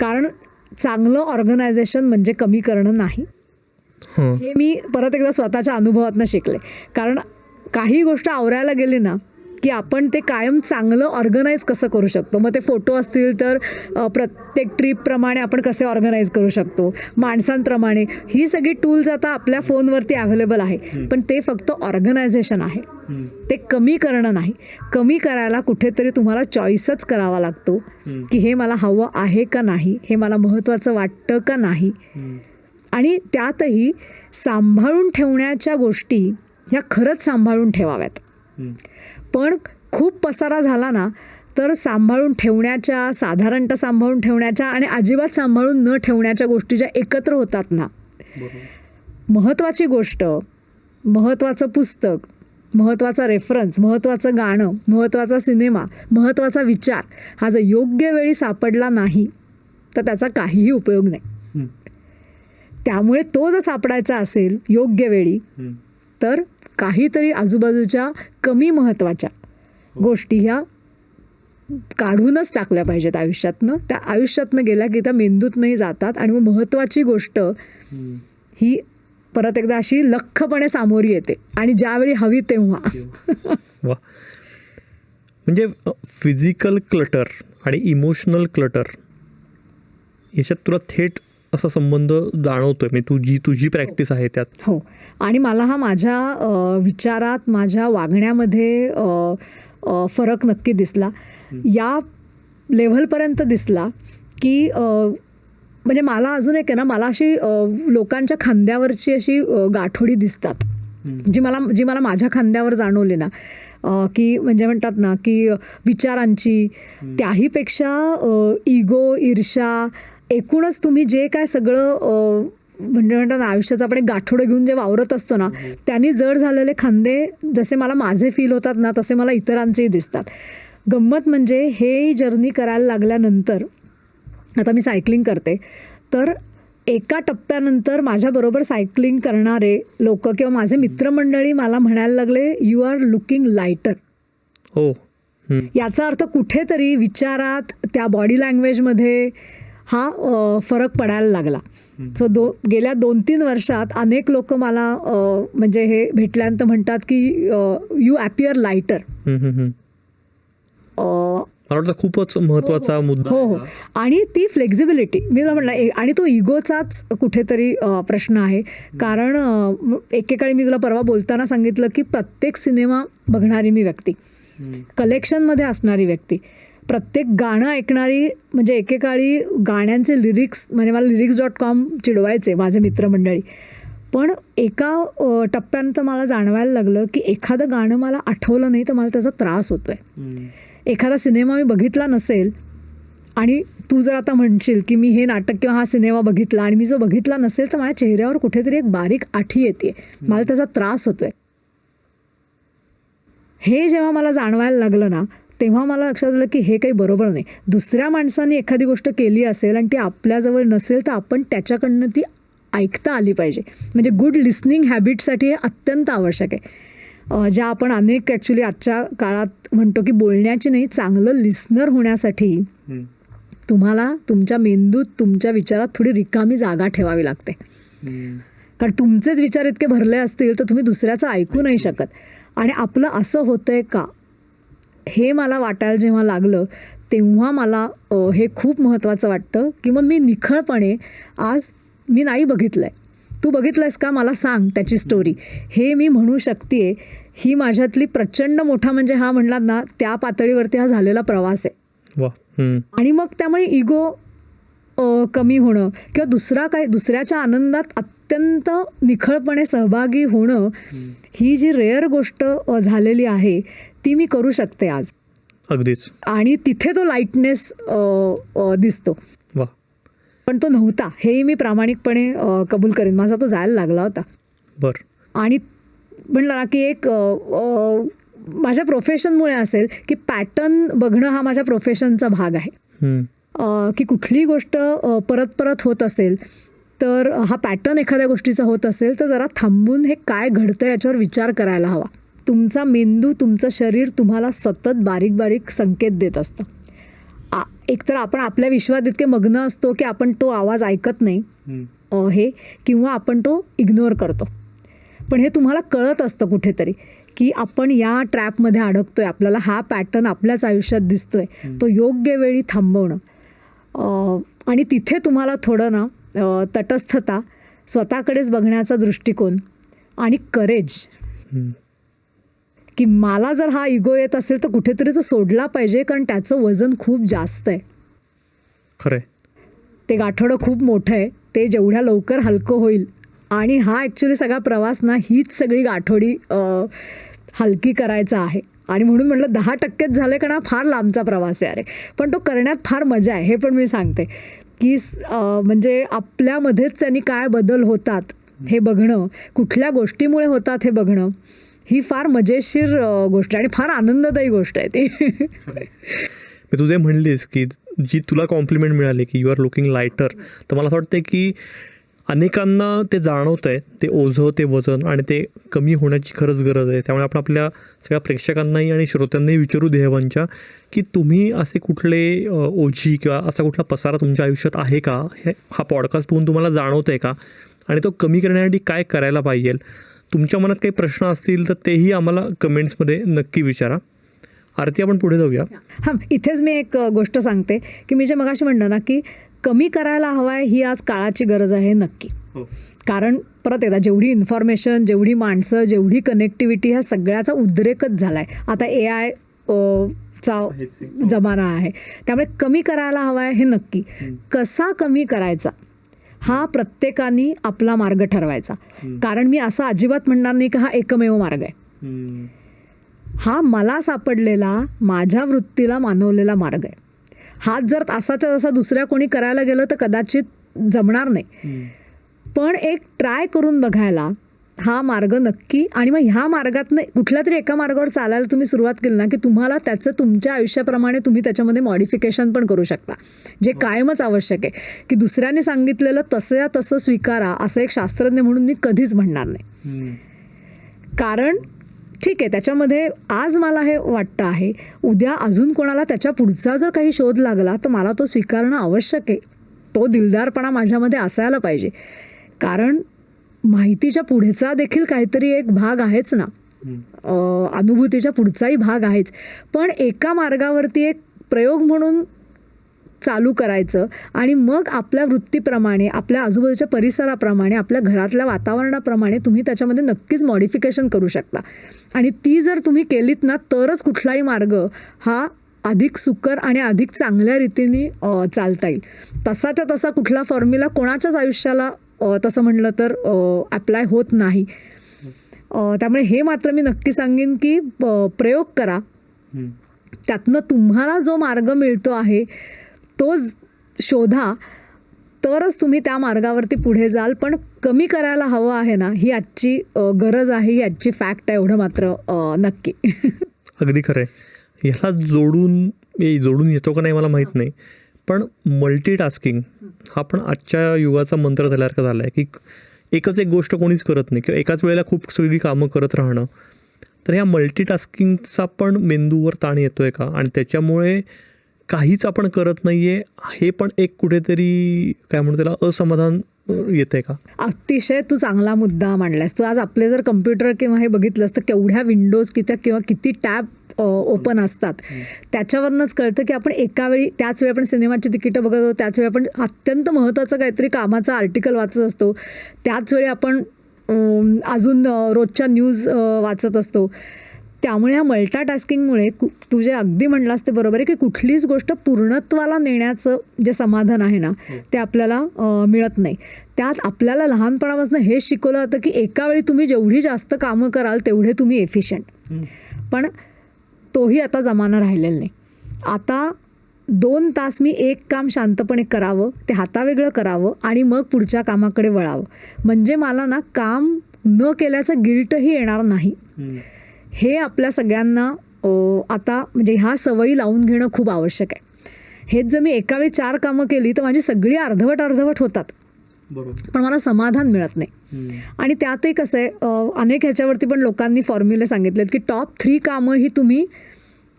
B: कारण चांगलं ऑर्गनायझेशन म्हणजे कमी करणं नाही. हे मी परत एकदा स्वतःच्या अनुभवातनं शिकले. कारण काही गोष्ट आवरायला गेली ना की आपण ते कायम चांगलं ऑर्गनाईज कसं करू शकतो. मग ते फोटो असतील तर प्रत्येक ट्रीपप्रमाणे आपण कसे ऑर्गनाईज करू शकतो, माणसांप्रमाणे. ही सगळी टूल्स आता आपल्या फोनवरती अवेलेबल आहे, पण ते फक्त ऑर्गनायझेशन आहे, ते कमी करणं नाही. कमी करायला कुठेतरी तुम्हाला चॉईसच करावा लागतो की हे मला हवं आहे का नाही, हे मला महत्त्वाचं वाटतं का नाही. आणि त्यातही सांभाळून ठेवण्याच्या गोष्टी ह्या खरंच सांभाळून ठेवाव्यात. पण खूप पसारा झाला ना तर सांभाळून ठेवण्याच्या, साधारणतः सांभाळून ठेवण्याच्या आणि अजिबात सांभाळून न ठेवण्याच्या गोष्टी ज्या एकत्र होतात ना, महत्त्वाची गोष्ट, महत्त्वाचं पुस्तक, महत्त्वाचा रेफरन्स, महत्त्वाचं गाणं, महत्त्वाचा सिनेमा, महत्त्वाचा विचार हा जर योग्य वेळी सापडला नाही तर त्याचा काहीही उपयोग नाही. त्यामुळे तो जर सापडायचा असेल योग्य वेळी तर काहीतरी आजूबाजूच्या कमी महत्त्वाच्या गोष्टी ह्या काढूनच टाकल्या पाहिजेत आयुष्यातनं. त्या आयुष्यातनं गेल्या की त्या मेंदूतनंही जातात आणि मग महत्त्वाची गोष्ट ही परत एकदा अशी लख्खपणे सामोरी येते आणि ज्यावेळी हवी तेव्हा.
A: वा, म्हणजे फिजिकल क्लटर आणि इमोशनल क्लटर याच्यात तुला थेट असा संबंध जाणवतोय, म्हणजे तुझी प्रॅक्टिस आहे त्यात.
B: हो, आणि मला हा माझ्या विचारात, माझ्या वागण्यामध्ये फरक नक्की दिसला. या लेव्हलपर्यंत दिसला की म्हणजे मला अजून एक आहे ना, मला अशी लोकांच्या खांद्यावरची अशी गाठोडी दिसतात जी मला माझ्या खांद्यावर जाणवली ना, की म्हणजे म्हणतात ना की विचारांची, त्याहीपेक्षा इगो, ईर्ष्या, एकूणच तुम्ही जे काय सगळं म्हणजे म्हणतात ना आयुष्याचं आपण एक गाठोडं घेऊन जे वावरत असतो ना, त्यांनी जड झालेले खांदे जसे मला माझे फील होतात ना तसे मला इतरांचेही दिसतात. गंमत म्हणजे हे जर्नी करायला लागल्यानंतर, आता मी सायकलिंग करते, तर एका टप्प्यानंतर माझ्याबरोबर सायकलिंग करणारे लोक किंवा माझे मित्रमंडळी मला म्हणायला लागले, यू आर लुकिंग लायटर.
A: हो,
B: याचा अर्थ कुठेतरी विचारात, त्या बॉडी लँग्वेजमध्ये हा फरक पडायला लागला. सो गेल्या 2-3 वर्षात अनेक लोक मला म्हणजे हे भेटल्यानंतर म्हणतात की यू ॲपियर लायटर.
A: मला वाटतं खूपच महत्त्वाचा मुद्दा.
B: हो, आणि ती फ्लेक्झिबिलिटी मी म्हटलं, आणि तो इगोचाच कुठेतरी प्रश्न आहे. कारण एकेकाळी मी तुला परवा बोलताना सांगितलं की प्रत्येक सिनेमा बघणारी मी व्यक्ती, कलेक्शनमध्ये असणारी व्यक्ती, प्रत्येक गाणं ऐकणारी, म्हणजे एकेकाळी गाण्यांचे लिरिक्स, म्हणजे मला lyrics.com चिडवायचे माझे मित्रमंडळी. पण एका टप्प्यानंतर मला जाणवायला लागलं की एखादं गाणं मला आठवलं नाही तर मला त्याचा त्रास होतोय. एखादा सिनेमा मी बघितला नसेल आणि तू जर आता म्हणशील की मी हे नाटक किंवा हा सिनेमा बघितला आणि मी जो बघितला नसेल तर माझ्या चेहऱ्यावर कुठेतरी एक बारीक आठी येते, मला त्याचा त्रास होतोय. हे जेव्हा मला जाणवायला लागलं ना तेव्हा मला लक्षात आलं की हे काही बरोबर नाही. दुसऱ्या माणसाने एखादी गोष्ट केली असेल आणि ती आपल्याजवळ नसेल तर आपण त्याच्याकडनं ती ऐकता आली पाहिजे. म्हणजे गुड लिस्निंग हॅबिटसाठी हे अत्यंत आवश्यक आहे. ज्या आपण अनेक ॲक्च्युली आजच्या काळात म्हणतो की बोलण्याची नाही, चांगलं लिस्नर होण्यासाठी तुम्हाला तुमच्या मेंदूत, तुमच्या विचारात थोडी रिकामी जागा ठेवावी लागते. कारण तुमचेच विचार इतके भरले असतील तर तुम्ही दुसऱ्याचं ऐकू नाही शकत. आणि आपलं असं होतंय का हे मला वाटायला जेव्हा लागलं तेव्हा मला हे खूप महत्त्वाचं वाटतं की मग मी निखळपणे, आज मी नाही बघितलं आहे, तू बघितलंयस का, मला सांग त्याची स्टोरी, हे मी म्हणू शकते. ही माझ्यातली प्रचंड मोठा, म्हणजे हा म्हणलात ना त्या पातळीवरती हा झालेला प्रवास आहे. आणि मग त्यामुळे इगो कमी होणं किंवा दुसऱ्याच्या आनंदात अत्यंत निखळपणे सहभागी होणं, ही जी रेअर गोष्ट झालेली आहे ती मी करू शकते आज.
A: अगदीच. आणि
B: तिथे तो लाईटनेस दिसतो. पण तो नव्हता, हेही मी प्रामाणिकपणे कबूल करेन. माझा तो जायला लागला होता. आणि म्हणलं ना की एक माझ्या प्रोफेशनमुळे असेल की पॅटर्न बघणं हा माझ्या प्रोफेशनचा भाग आहे. की कुठली गोष्ट परत परत होत असेल तर हा पॅटर्न एखाद्या गोष्टीचा होत असेल तर जरा थांबून हे काय घडतं याच्यावर विचार करायला हवा. तुमचा मेंदू, तुमचं शरीर तुम्हाला सतत बारीक बारीक संकेत देत असतं. एकतर आपण आपल्या विश्वात इतके मग्न असतो की आपण तो आवाज ऐकत नाही हे, किंवा आपण तो इग्नोर करतो. पण हे तुम्हाला कळत असतं कुठेतरी की आपण या ट्रॅपमध्ये अडकतोय, आपल्याला हा पॅटर्न आपल्याच आयुष्यात दिसतोय, तो योग्य वेळी थांबवणं आणि तिथे तुम्हाला थोडं ना तटस्थता, स्वतःकडेच बघण्याचा दृष्टिकोन आणि करेज, की मला जर हा इगो येत असेल तर कुठेतरी तो सोडला पाहिजे, कारण त्याचं वजन खूप जास्त आहे.
A: खरंय.
B: ते गाठोडं खूप मोठं आहे, ते जेवढ्या लवकर हलकं होईल. आणि हा ॲक्च्युली सगळा प्रवास ना, हीच सगळी गाठोडी हलकी करायचा आहे. आणि म्हणून म्हटलं 10%च झाले, कारण हा फार लांबचा प्रवास आहे अरे, पण तो करण्यात फार मजा आहे. हे पण मी सांगते की म्हणजे आपल्यामध्येच त्यांनी काय बदल होतात हे बघणं, कुठल्या गोष्टीमुळे होतात हे बघणं, ही फार मजेशीर गोष्ट आहे आणि फार आनंददायी गोष्ट आहे ती.
A: मी तुझे म्हणलीस की जी तुला कॉम्प्लिमेंट मिळाली की यू आर लुकिंग लायटर, तर मला असं वाटतं की अनेकांना ते जाणवतं आहे, ते ओझं, ते वजन आणि ते कमी होण्याची खरंच गरज आहे. त्यामुळे आपण आपल्या सगळ्या प्रेक्षकांनाही आणि श्रोत्यांनाही विचारू देवांच्या की तुम्ही असे कुठले ओझी किंवा असा कुठला पसारा तुमच्या आयुष्यात आहे का, हा पॉडकास्ट बघून तुम्हाला जाणवतं आहे का, आणि तो कमी करण्यासाठी काय करायला पाहिजे. तुमच्या मनात काही प्रश्न असतील तर तेही आम्हाला कमेंट्समध्ये नक्की विचारा. आरती, आपण पुढे जाऊया.
B: हां, इथेच मी एक गोष्ट सांगते की मी जे मगाशी म्हणलं ना की कमी करायला हवं आहे, ही आज काळाची गरज आहे नक्की. कारण परत एकदा जेवढी इन्फॉर्मेशन, जेवढी माणसं, जेवढी कनेक्टिव्हिटी, ह्या सगळ्याचा उद्रेकच झाला आहे. आता AI चा जमाना आहे, त्यामुळे कमी करायला हवा आहे हे नक्की. कसा कमी करायचा हा प्रत्येकाने आपला मार्ग ठरवायचा. कारण मी असं अजिबात म्हणणार नाही की हा एकमेव मार्ग आहे. हा मला सापडलेला, माझ्या वृत्तीला मानवलेला मार्ग आहे. हाच जर असाच्या तसा दुसऱ्या कोणी करायला गेलं तर कदाचित जमणार नाही. पण एक ट्राय करून बघायला हा मार्ग नक्की. आणि मग ह्या मार्गातनं कुठल्या तरी एका मार्गावर चालायला तुम्ही सुरुवात केली ना की तुम्हाला त्याचं तुमच्या आयुष्याप्रमाणे तुम्ही त्याच्यामध्ये मॉडिफिकेशन पण करू शकता, जे कायमच आवश्यक आहे. की दुसऱ्याने सांगितलेलं तसं स्वीकारा असं एक शास्त्रज्ञ म्हणून मी कधीच म्हणणार नाही. कारण ठीक आहे, त्याच्यामध्ये आज मला हे वाटतं आहे, उद्या अजून कोणाला त्याच्या पुढचा जर काही शोध लागला तर मला तो स्वीकारणं आवश्यक आहे. तो दिलदारपणा माझ्यामध्ये असायला पाहिजे. कारण माहितीच्या पुढचा देखील काहीतरी एक भाग आहेच ना, अनुभूतीच्या पुढचाही भाग आहेच. पण एका मार्गावरती एक प्रयोग म्हणून चालू करायचं आणि मग आपल्या वृत्तीप्रमाणे, आपल्या आजूबाजूच्या परिसराप्रमाणे, आपल्या घरातल्या वातावरणाप्रमाणे तुम्ही त्याच्यामध्ये नक्कीच मॉडिफिकेशन करू शकता. आणि ती जर तुम्ही केलीत ना तरच कुठलाही मार्ग हा अधिक सुकर आणि अधिक चांगल्या रीतीने चालता येईल. तसाच्या तसा कुठला फॉर्म्युला कोणाच्याच आयुष्याला तसं म्हणलं तर अप्लाय होत नाही. त्यामुळे हे मात्र मी नक्की सांगेन की प्रयोग करा, त्यातनं तुम्हाला जो मार्ग मिळतो आहे तो शोधा, तरच तुम्ही त्या मार्गावरती पुढे जाल. पण कमी करायला हवं आहे ना, ही आजची गरज आहे, ही आजची फॅक्ट आहे, एवढं मात्र नक्की.
A: अगदी खरं आहे. ह्याला जोडून येतो का नाही मला माहीत नाही, पण मल्टीटास्किंग हा पण आजच्या युगाचा मंत्र झाल्यासारखं झाला आहे. की एकच एक गोष्ट कोणीच करत नाही किंवा एकाच वेळेला खूप सगळी कामं करत राहणं. तर ह्या मल्टीटास्किंगचा पण मेंदूवर ताण येतो आहे का, आणि त्याच्यामुळे काहीच आपण करत नाही आहे, हे पण एक कुठेतरी काय म्हणतो त्याला असमाधान येतं आहे का.
B: अतिशय तू चांगला मुद्दा मांडलास. तू आज आपले जर कम्प्युटर किंवा हे बघितलंस तर केवढ्या विंडोज किंवा किती टॅब ओपन असतात. त्याच्यावरनंच कळतं की आपण एका वेळी, त्याच वेळी आपण सिनेमाची तिकीटं बघत होतो, त्याच वेळी आपण अत्यंत महत्त्वाचं काहीतरी कामाचं आर्टिकल वाचत असतो, त्याच वेळी आपण अजून रोजच्या न्यूज वाचत असतो. त्यामुळे ह्या मल्टाटास्किंगमुळे तू जे अगदी म्हणलास ते बरोबर आहे की कुठलीच गोष्ट पूर्णत्वाला नेण्याचं जे समाधान आहे ना ते आपल्याला मिळत नाही. त्यात आपल्याला लहानपणापासून हे शिकवलं जातं की एका वेळी तुम्ही जेवढी जास्त कामं कराल तेवढे तुम्ही एफिशियंट. पण तोही आता जमाना राहिलेला नाही. आता 2 तास मी एक काम शांतपणे करावं, ते हातावेगळं करावं आणि मग पुढच्या कामाकडे वळावं, म्हणजे मला ना काम न केल्याचं गिल्टही येणार नाही. हे आपल्या सगळ्यांना आता म्हणजे ह्या सवयी लावून घेणं खूप आवश्यक आहे. हेच जर मी एका वेळी 4 कामं केली तर माझी सगळी अर्धवट होतात, पण मला समाधान मिळत नाही. आणि त्यातही कसं आहे, अनेक ह्याच्यावरती पण लोकांनी फॉर्म्युले सांगितलेत की टॉप 3 कामं ही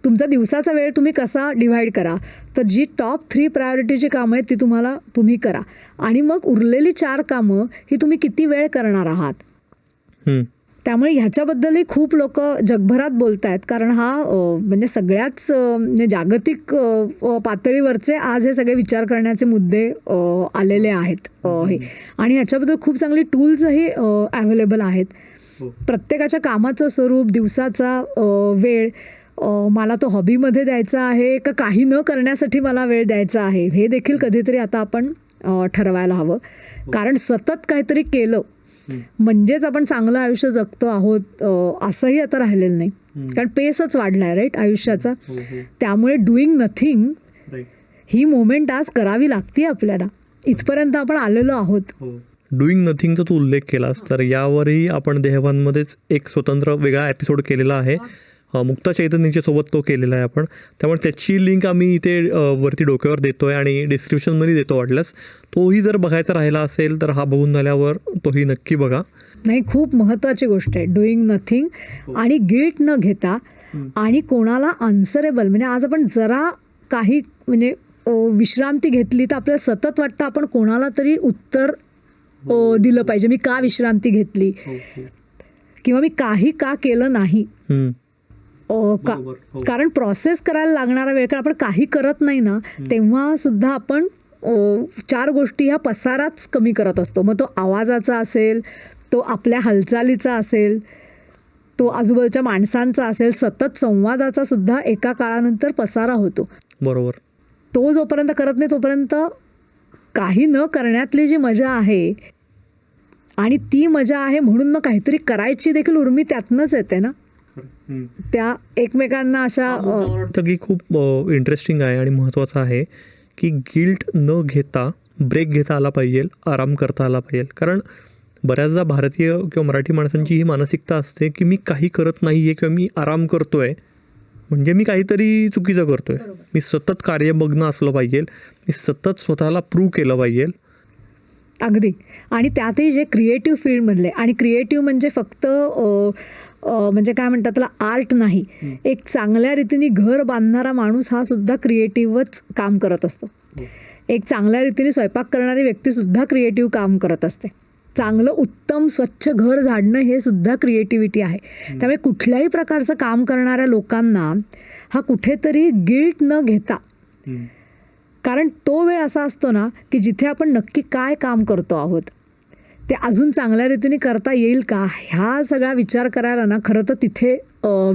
B: तुमचा दिवसाचा वेळ तुम्ही कसा डिव्हाइड करा. तर जी टॉप 3 प्रायोरिटीची कामं आहेत ती तुम्ही करा, आणि मग उरलेली 4 कामं ही तुम्ही किती वेळ करणार आहात त्यामुळे ह्याच्याबद्दलही खूप लोक जगभरात बोलत आहेत, कारण हा म्हणजे सगळ्याच म्हणजे जागतिक पातळीवरचे आज हे सगळे विचार करण्याचे मुद्दे आलेले आहेत हे. आणि ह्याच्याबद्दल खूप चांगली टूल्सही अवेलेबल आहेत. प्रत्येकाच्या कामाचं स्वरूप, दिवसाचा वेळ, मला तो हॉबीमध्ये द्यायचा आहे का काही न करण्यासाठी मला वेळ द्यायचा आहे, हे देखील कधीतरी आता आपण ठरवायला हवं. कारण सतत काहीतरी केलं म्हणजेच आपण चांगलं आयुष्य जगतो आहोत असंही आता राहिलेलं नाही. कारण पेसच वाढलाय राईट आयुष्याचा. त्यामुळे डुईंग नथिंग ही मोमेंट आज करावी लागते आपल्याला. इथपर्यंत आपण आलेलो आहोत.
A: डुईंग नथिंगचा तू उल्लेख केलास तर यावरही आपण देहवानमध्येच एक स्वतंत्र वेगळा एपिसोड केलेला आहे. मुक्ता चैतन्यच्या सोबत तो केलेला आहे आपण. त्यामुळे त्याची लिंक आम्ही इथे वरती डोक्यावर देतो आहे आणि डिस्क्रिप्शनमध्ये देतो. वाटल्यास तोही जर बघायचा राहिला असेल तर हा बघून झाल्यावर तोही नक्की बघा.
B: नाही, खूप महत्त्वाची गोष्ट आहे डुईंग नथिंग आणि गिल्ट न घेता आणि कोणाला आन्सरेबल. म्हणजे आज आपण जरा काही म्हणजे विश्रांती घेतली तर आपल्याला सतत वाटतं आपण कोणाला तरी उत्तर दिलं पाहिजे. मी का विश्रांती घेतली किंवा मी काही का केलं नाही. कारण प्रोसेस करायला लागणारा वेळ, कारण आपण काही करत नाही ना तेव्हा सुद्धा आपण 4 गोष्टी ह्या पसाराच कमी करत असतो. मग तो आवाजाचा असेल, तो आपल्या हालचालीचा असेल, तो आजूबाजूच्या माणसांचा असेल, सतत संवादाचा सुद्धा एका काळानंतर पसारा होतो.
A: बरोबर.
B: तो जोपर्यंत करत नाही तोपर्यंत काही न करण्यातली जी मजा आहे आणि ती मजा आहे म्हणून मग काहीतरी करायची देखील उर्मी त्यातनंच येते ना. त्या एकमेकांना अशा
A: वाटतं की खूप इंटरेस्टिंग आहे आणि महत्त्वाचं आहे की गिल्ट न घेता ब्रेक घेता आला पाहिजे, आराम करता आला पाहिजे. कारण बऱ्याचदा भारतीय किंवा मराठी माणसांची ही मानसिकता असते की मी काही करत नाही आहे किंवा मी आराम करतो आहे म्हणजे मी काहीतरी चुकीचं करतो आहे. मी सतत कार्यमग्न असलं पाहिजे, मी सतत स्वतःला प्रूव्ह केलं पाहिजे.
B: अगदी. आणि त्यातही जे क्रिएटिव्ह फील्डमधले, आणि क्रिएटिव्ह म्हणजे फक्त म्हणजे काय म्हणतात त्याला आर्ट नाही, एक चांगल्या रीतीने घर बांधणारा माणूस हा सुद्धा क्रिएटिव्हच काम करत असतो. एक चांगल्या रीतीने स्वयंपाक करणारी व्यक्तीसुद्धा क्रिएटिव्ह काम करत असते. चांगलं उत्तम स्वच्छ घर झाडणं हे सुद्धा क्रिएटिव्हिटी आहे. त्यामुळे कुठल्याही प्रकारचं काम करणाऱ्या लोकांना हा कुठेतरी गिल्ट न घेता, कारण तो वेळ असा असतो ना की जिथे आपण नक्की काय काम करतो आहोत ते अजून चांगल्या रीतीने करता येईल का, ह्या सगळा विचार करायला ना खरं तर तिथे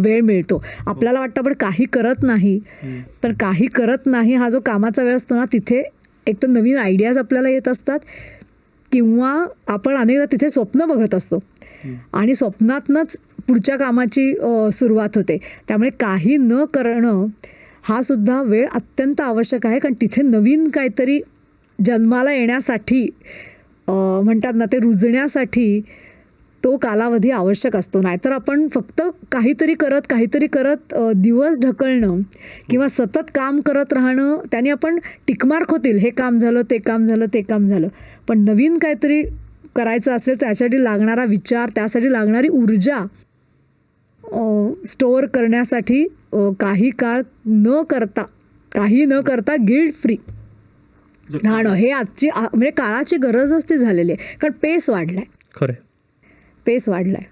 B: वेळ मिळतो. आपल्याला वाटतं आपण काही करत नाही, पण काही करत नाही हा जो कामाचा वेळ असतो ना तिथे एक तर नवीन आयडियाज आपल्याला येत असतात किंवा आपण अनेकदा तिथे स्वप्न बघत असतो आणि स्वप्नातनंच पुढच्या कामाची सुरुवात होते. त्यामुळे काही न करणं हा सुद्धा वेळ अत्यंत आवश्यक आहे. कारण तिथे नवीन काहीतरी जन्माला येण्यासाठी म्हणतात ना ते रुजण्यासाठी तो कालावधी आवश्यक असतो. नाहीतर आपण फक्त काहीतरी करत दिवस ढकलणं किंवा सतत काम करत राहणं, त्याने आपण टिकमार्क होतील, हे काम झालं, ते काम झालं, ते काम झालं. पण नवीन काहीतरी करायचं असेल त्यासाठी लागणारा विचार, त्यासाठी लागणारी ऊर्जा स्टोअर करण्यासाठी काही काळ काही न करता गिल्ट फ्री राहणं हे आजची म्हणजे काळाची गरजच ती झालेली आहे. कारण पेस वाढलाय.
A: खरं,
B: पेस वाढलाय.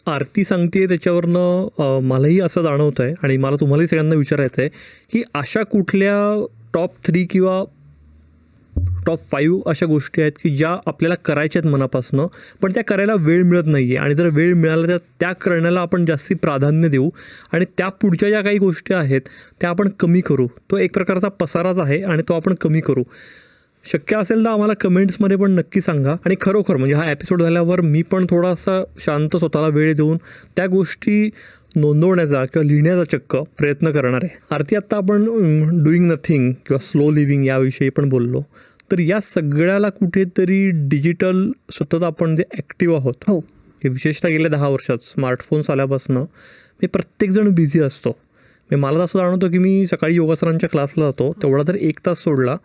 A: आरती सांगते त्याच्यावरनं मलाही असं जाणवतं आहे आणि मला तुम्हालाही सगळ्यांना विचारायचं आहे की अशा कुठल्या टॉप 3 किंवा टॉप 5 अशा गोष्टी आहेत की ज्या आपल्याला करायच्या आहेत मनापासनं, पण त्या करायला वेळ मिळत नाही आहे. आणि जर वेळ मिळाला तर त्या करण्याला आपण जास्ती प्राधान्य देऊ आणि त्या पुढच्या ज्या काही गोष्टी आहेत त्या आपण कमी करू. तो एक प्रकारचा पसाराच आहे आणि तो आपण कमी करू. शक्य असेल तर आम्हाला कमेंट्समध्ये पण नक्की सांगा. आणि खरोखर म्हणजे हा एपिसोड झाल्यावर मी पण थोडासा शांत स्वतःला वेळ देऊन त्या गोष्टी नोंदवण्याचा किंवा लिहिण्याचा चक्क प्रयत्न करणार आहे. आरती, आत्ता आपण डुईंग नथिंग किंवा स्लो लिव्हिंग याविषयी पण बोललो, तर या सगळ्याला कुठेतरी डिजिटल सतत आपण जे ॲक्टिव्ह आहोत, विशेषतः गेल्या 10 वर्षात स्मार्टफोन्स आल्यापासून मी प्रत्येकजण बिझी असतो. मला तर असं जाणवतं की मी सकाळी योगासनांच्या क्लासला जातो, तेवढा जर 1 तास सोडला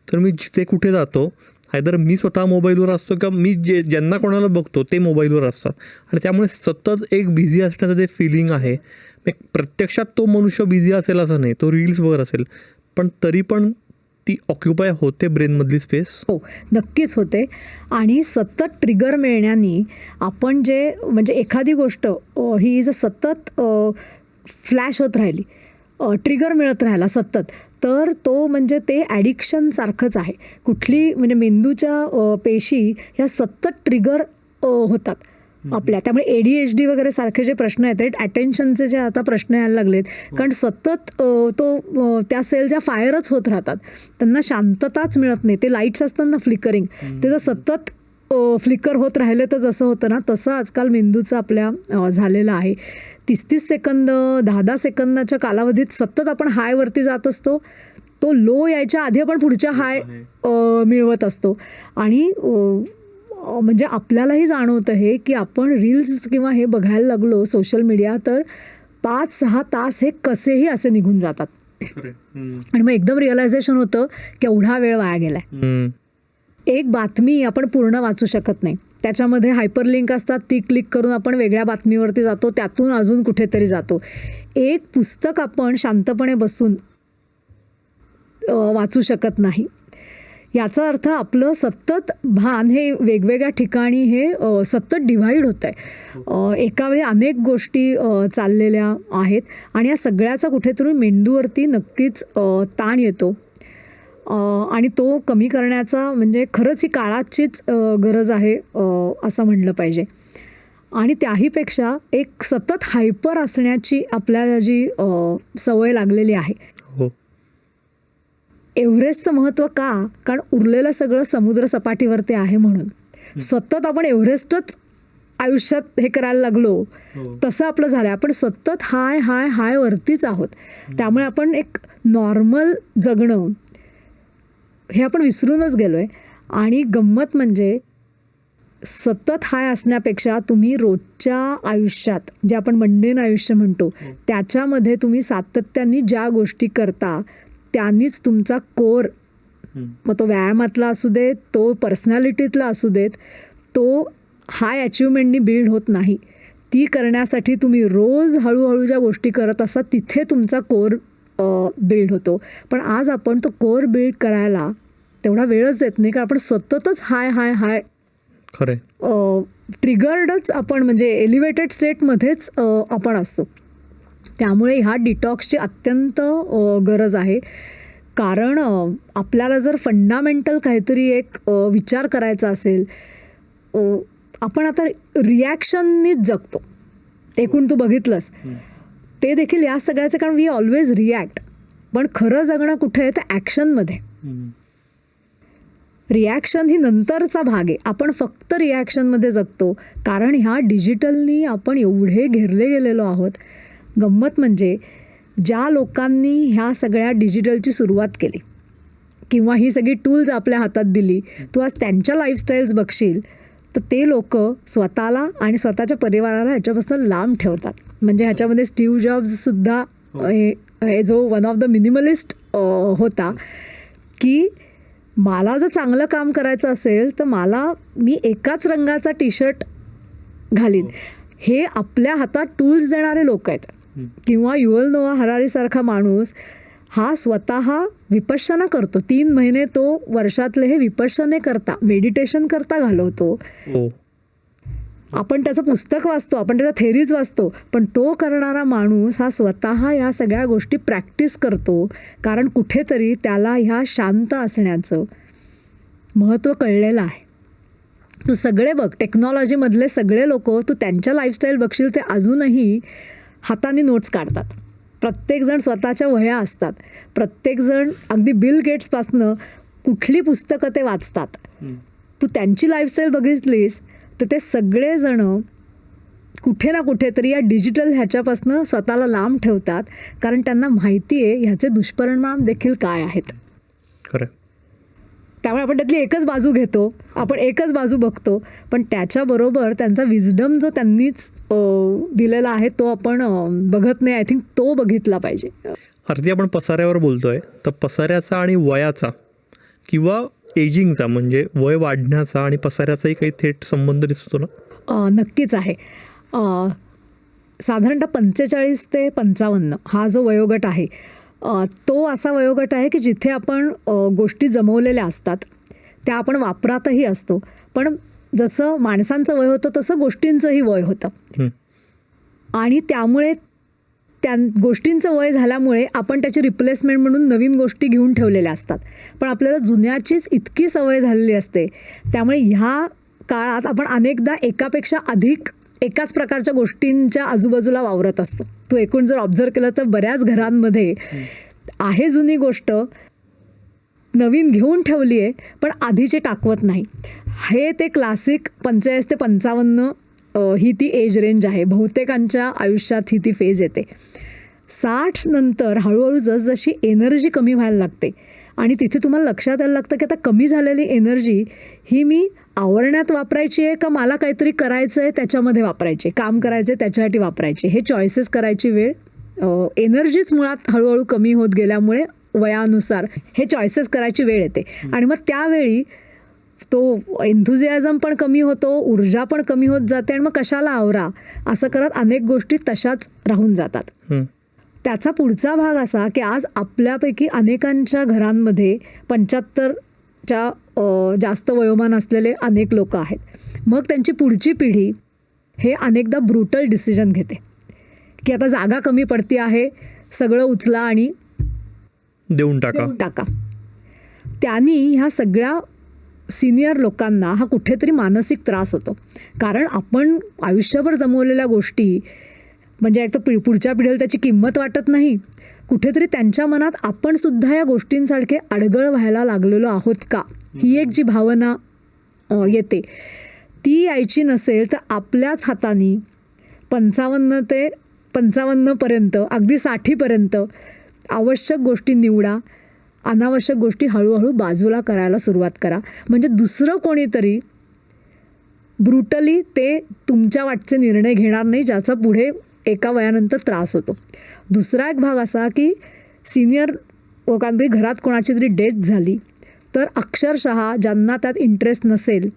A: तर मी जिथे कुठे जातो आयदर मी स्वतः मोबाईलवर असतो किंवा मी ज्यांना कोणाला बघतो ते मोबाईलवर असतात. आणि त्यामुळे सतत एक बिझी असण्याचं जे फिलिंग आहे, प्रत्यक्षात तो मनुष्य बिझी असेल असं नाही, तो रील्स बघत असेल, पण तरी पण ती ऑक्युपाय होते ब्रेनमधली स्पेस?
B: हो, नक्कीच होते. आणि सतत ट्रिगर मिळण्याने आपण जे म्हणजे एखादी गोष्ट ही जर सतत फ्लॅश होत राहिली, ट्रिगर मिळत राहिला सतत, तर तो म्हणजे ते ॲडिक्शनसारखंच आहे. कुठली म्हणजे मेंदूच्या पेशी ह्या सतत ट्रिगर होतात आपल्या. त्यामुळे ADHD वगैरे सारखे जे प्रश्न आहेत, अटेन्शनचे जे आता प्रश्न यायला लागलेत, कारण सतत त्या सेल्स फायरच होत राहतात, त्यांना शांतताच मिळत नाही. ते लाईट्स असतात ना फ्लिकरिंग, ते जर सतत फ्लिकर होत राहिले तर जसं होतं ना, तसं आजकाल मेंदूचं आपल्या झालेलं आहे. 30-30 सेकंद 10-10 सेकंदाच्या कालावधीत सतत आपण हायवरती जात असतो. तो लो यायच्या आधी आपण पुढच्या हाय मिळवत असतो. आणि म्हणजे आपल्यालाही जाणवतं हे की आपण रील्स किंवा हे बघायला लागलो सोशल मीडिया, तर 5-6 तास हे कसेही असे निघून जातात. आणि मग एकदम रिअलायझेशन होतं की एवढा वेळ वाया गेलाय. एक बातमी आपण पूर्ण वाचू शकत नाही, त्याच्यामध्ये हायपरलिंक असतात, ती क्लिक करून आपण वेगळ्या बातमीवरती जातो, त्यातून अजून कुठेतरी जातो. एक पुस्तक आपण शांतपणे बसून वाचू शकत नाही. याचा अर्थ आपलं सतत भान हे वेगवेगळ्या ठिकाणी हे सतत डिव्हाइड होत आहे. एका वेळी अनेक गोष्टी चाललेल्या आहेत आणि या सगळ्याचा कुठेतरी मेंदूवरती नक्कीच ताण येतो. आणि तो कमी करण्याचा म्हणजे खरंच ही काळाचीच गरज आहे असं म्हणलं पाहिजे. आणि त्याहीपेक्षा एक सतत हायपर असण्याची आपल्याला जी सवय लागलेली आहे.
A: हो.
B: एव्हरेस्टचं महत्त्व का? कारण उरलेलं सगळं समुद्र सपाटीवरती आहे म्हणून. सतत आपण एव्हरेस्टच आयुष्यात हे करायला लागलो, तसं आपलं झालं. आपण सतत हाय हाय हाय वरतीच आहोत. त्यामुळे आपण एक नॉर्मल जगणं हे आपण विसरूनच गेलो आहे. आणि गंमत म्हणजे सतत हाय असण्यापेक्षा तुम्ही रोजच्या आयुष्यात जे आपण मंडेन आयुष्य म्हणतो, त्याच्यामध्ये तुम्ही सातत्याने ज्या गोष्टी करता त्यांनीच तुमचा कोर, मग तो व्यायामातला असू देत, तो पर्सनॅलिटीतला असू देत, तो हाय अचिव्हमेंटनी बिल्ड होत नाही. ती करण्यासाठी तुम्ही रोज हळूहळू ज्या गोष्टी करत असता तिथे तुमचा कोर बिल्ड होतो. पण आज आपण तो कोर बिल्ड करायला तेवढा वेळच देत नाही, कारण आपण सततच हाय हाय हाय
A: खरंय
B: ट्रिगर्डच आपण म्हणजे एलिव्हेटेड स्टेटमध्येच आपण असतो. त्यामुळे ह्या डिटॉक्सची अत्यंत गरज आहे. कारण आपल्याला जर फंडामेंटल काहीतरी एक विचार करायचा असेल, आपण आता रिॲक्शननीच जगतो. एकूण तू बघितलंस ते देखील या सगळ्याचं, कारण वी ऑलवेज रिॲक्ट. पण खरं जगणं कुठे आहे तर ॲक्शनमध्ये. रिॲक्शन ही नंतरचा भाग आहे. आपण फक्त रिॲक्शनमध्ये जगतो कारण ह्या डिजिटलनी आपण एवढे घेरले गेलेलो आहोत. गंमत म्हणजे ज्या लोकांनी ह्या सगळ्या डिजिटलची सुरुवात केली किंवा ही सगळी टूल्स आपल्या हातात दिली, तू आज त्यांच्या लाईफस्टाईल्स बघशील तर ते लोक स्वतःला आणि स्वतःच्या परिवाराला ह्याच्यापासून लांब ठेवतात. म्हणजे ह्याच्यामध्ये स्टीव्ह जॉब्ससुद्धा हे जो वन ऑफ द मिनिमलिस्ट होता, की मला जर चांगलं काम करायचं असेल तर मी एकाच रंगाचा टी-शर्ट घालीन. हे आपल्या हातात टूल्स देणारे लोक आहेत. किंवा युव्हल नोआ हरारीसारखा माणूस हा स्वतः विपश्यना करतो. 3 महिने तो वर्षातले हे विपश्यने करता, मेडिटेशन करता घालवतो. आपण त्याचं पुस्तक वाचतो, आपण त्याच्या थेरीज वाचतो, पण तो करणारा माणूस हा स्वतः या सगळ्या गोष्टी प्रॅक्टिस करतो. कारण कुठेतरी त्याला ह्या शांत असण्याचं महत्त्व कळलेलं आहे. तू सगळे बघ, टेक्नॉलॉजीमधले सगळे लोक तू त्यांच्या लाईफस्टाईल बघशील ते अजूनही हाताने नोट्स काढतात. प्रत्येकजण स्वतःच्या वह्या असतात. प्रत्येकजण अगदी बिल गेट्सपासनं कुठली पुस्तकं ते वाचतात. तू त्यांची लाईफस्टाईल बघितलीस तर ते सगळेजण कुठे ना कुठेतरी या डिजिटल ह्याच्यापासनं स्वतःला लांब ठेवतात, कारण त्यांना माहिती आहे ह्याचे दुष्परिणाम देखील काय आहेत.
A: खरं.
B: त्यामुळे आपण त्यातली एकच बाजू घेतो, आपण एकच बाजू बघतो, पण त्याच्याबरोबर त्यांचा विजडम जो त्यांनीच दिलेला आहे तो आपण बघत नाही. आय थिंक तो बघितला पाहिजे.
A: आरती, आपण पसाऱ्यावर बोलतोय तर पसाऱ्याचा आणि वयाचा किंवा एजिंगचा म्हणजे वय वाढण्याचा आणि पसाऱ्याचाही काही थेट संबंध दिसतो ना?
B: नक्कीच आहे. साधारणतः 45 ते 55 हा जो वयोगट आहे, तो असा वयोगट आहे की जिथे आपण गोष्टी जमवलेल्या असतात त्या आपण वापरातही असतो, पण जसं माणसांचं वय होतं तसं गोष्टींचंही वय होतं. आणि त्यामुळे त्या गोष्टींचं वय झाल्यामुळे आपण त्याची रिप्लेसमेंट म्हणून नवीन गोष्टी घेऊन ठेवलेल्या असतात, पण आपल्याला जुन्याचीच इतकी सवय झालेली असते. त्यामुळे ह्या काळात आपण अनेकदा एकापेक्षा अधिक एकाच प्रकारच्या गोष्टींच्या आजूबाजूला वावरत असतो. तू एकूण जर ऑब्झर्व केलं तर बऱ्याच घरांमध्ये आहे जुनी गोष्ट नवीन घेऊन ठेवली आहे, पण आधीची टाकवत नाही. हे ते क्लासिक 45 ते 55 ही ती एज रेंज आहे. बहुतेकांच्या आयुष्यात ही ती फेज येते. 60 नंतर हळूहळू जसजशी एनर्जी कमी व्हायला लागते आणि तिथे तुम्हाला लक्षात यायला लागतं की आता कमी झालेली एनर्जी ही मी आवरण्यात वापरायची आहे का मला काहीतरी करायचं आहे त्याच्यामध्ये वापरायची, काम करायचं आहे त्याच्यासाठी वापरायची. हे चॉईसेस करायची वेळ, एनर्जीच मुळात हळूहळू कमी होत गेल्यामुळे वयानुसार हे चॉईसेस करायची वेळ येते. आणि मग त्यावेळी तो एन्थुझियाझम पण कमी होतो, ऊर्जा पण कमी होत जाते आणि मग कशाला आवरा असं करत अनेक गोष्टी तशाच राहून जातात. त्याचा पुढचा भाग असा की आज आपल्यापैकी अनेकांच्या घरांमध्ये 75च्या जास्त वयोमान असलेले अनेक लोक आहेत. मग त्यांची पुढची पिढी हे अनेकदा ब्रुटल डिसिजन घेते की आता जागा कमी पडती आहे, सगळं उचला आणि
A: देऊन टाका.
B: त्यांनी ह्या सगळ्या सिनियर लोकांना हा कुठेतरी मानसिक त्रास होतो, कारण आपण आयुष्यभर जमवलेल्या गोष्टी म्हणजे एक तर पुढच्या पिढीला त्याची किंमत वाटत नाही, कुठेतरी त्यांच्या मनात आपण सुद्धा या गोष्टींसारखे अडगळ व्हायला लागलेलो आहोत का ही एक जी भावना येते ती यायची नसेल तर आपल्याच हाताने 55 ते 55पर्यंत अगदी 60पर्यंत आवश्यक गोष्टी निवडा, अनावश्यक गोष्टी हळूहळू बाजूला करायला सुरुवात करा. म्हणजे दुसरं कोणीतरी ब्रुटली ते तुमच्या वाटचे निर्णय घेणार नाही ज्याचा पुढे एका वयानंतर त्रास होतो. दुसरा एक भाग असा की सिनियर लोकांपैकी घरात कोणाची तरी डेथ झाली तर अक्षरशः ज्यांना त्यात इंटरेस्ट नसेल,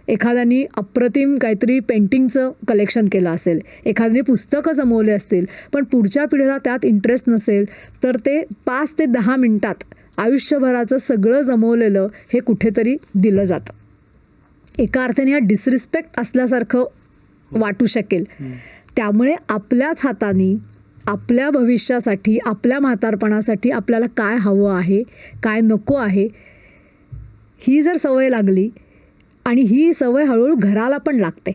B: एखाद्याने अप्रतिम काहीतरी पेंटिंगचं कलेक्शन केलं असेल, एखाद्याने पुस्तकं जमवले असतील, पण पुढच्या पिढीला त्यात इंटरेस्ट नसेल तर ते 5 ते 10 मिनिटात आयुष्यभराचं सगळं जमवलेलं हे कुठेतरी दिलं जातं. एका अर्थाने हा डिसरिस्पेक्ट असल्यासारखं वाटू शकेल. त्यामुळे आपल्याच हाताने आपल्या भविष्यासाठी, आपल्या म्हातारपणासाठी आपल्याला काय हवं आहे, काय नको आहे, ही जर सवय लागली आणि ही सवय हळूहळू घराला पण लागते,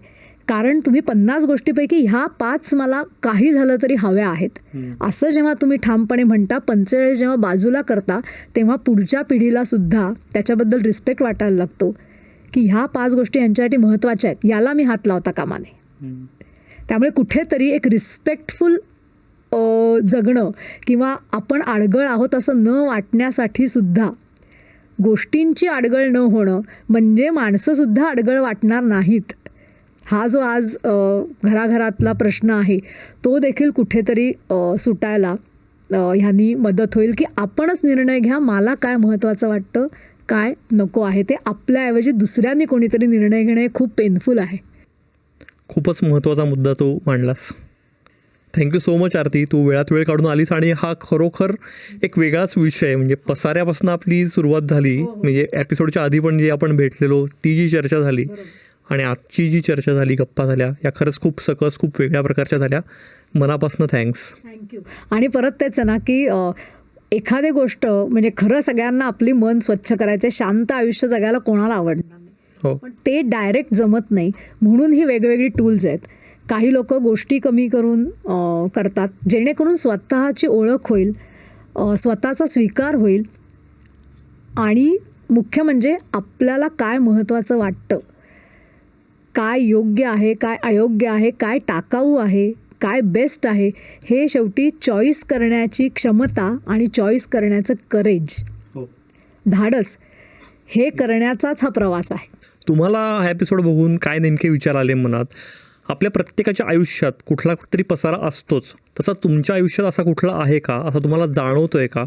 B: कारण तुम्ही 50 गोष्टीपैकी ह्या 5 मला काही झालं तरी हव्या आहेत असं जेव्हा तुम्ही ठामपणे म्हणता, 45 जेव्हा बाजूला करता, तेव्हा पुढच्या पिढीला सुद्धा त्याच्याबद्दल रिस्पेक्ट वाटायला लागतो की ह्या 5 गोष्टी यांच्यासाठी महत्त्वाच्या आहेत, याला मी हात लावता कामा नये. त्यामुळे कुठेतरी एक रिस्पेक्टफुल जगणं किंवा आपण आडगळ आहोत असं न वाटण्यासाठी सुद्धा गोष्टींची आडगळ न होणं म्हणजे माणसंसुद्धा आडगळ वाटणार नाहीत, हा जो आज घराघरातला प्रश्न आहे तो देखील कुठेतरी सुटायला ह्यांनी मदत होईल की आपणच निर्णय घ्या, मला काय महत्त्वाचं वाटतं, काय नको आहे ते. आपल्याऐवजी दुसऱ्यांनी कोणीतरी निर्णय घेणं हे खूप पेनफुल आहे.
A: खूपच महत्त्वाचा मुद्दा तू मांडलास. थँक्यू सो मच आरती, तू वेळात वेळ काढून आलीस आणि हा खरोखर एक वेगळाच विषय, म्हणजे पसाऱ्यापासून आपली सुरुवात झाली, म्हणजे एपिसोडच्या आधी पण जे आपण भेटलेलो ती जी चर्चा झाली आणि आजची जी चर्चा झाली, गप्पा झाल्या, या खरंच खूप सकस, खूप वेगळ्या प्रकारच्या झाल्या. मनापासून थँक्स.
B: थँक्यू. आणि परत तेच ना की एखादी गोष्ट म्हणजे खरं सगळ्यांना आपली मन स्वच्छ करायचं, शांत आयुष्य जगायला कोणाला आवडणार नाही,
A: हो,
B: पण ते डायरेक्ट जमत नाही. म्हणून ही वेगवेगळी टूल्स आहेत. काही लोक गोष्टी कमी करून करतात जेणेकरून स्वतःची ओळख होईल, स्वतःचा स्वीकार होईल आणि मुख्य म्हणजे आपल्याला काय महत्त्वाचं वाटतं, काय योग्य आहे, काय अयोग्य आहे, काय टाकाऊ आहे, काय बेस्ट आहे, हे शेवटी चॉईस करण्याची क्षमता आणि चॉईस करण्याचं करेज, धाडस, हे करण्याचाच हा प्रवास आहे.
A: तुम्हाला हा एपिसोड बघून काय नेमके विचार आले मनात? आपल्या प्रत्येकाच्या आयुष्यात कुठला तरी पसारा असतोच, तसा तुमच्या आयुष्यात असा कुठला आहे का, असं तुम्हाला जाणवतो आहे का?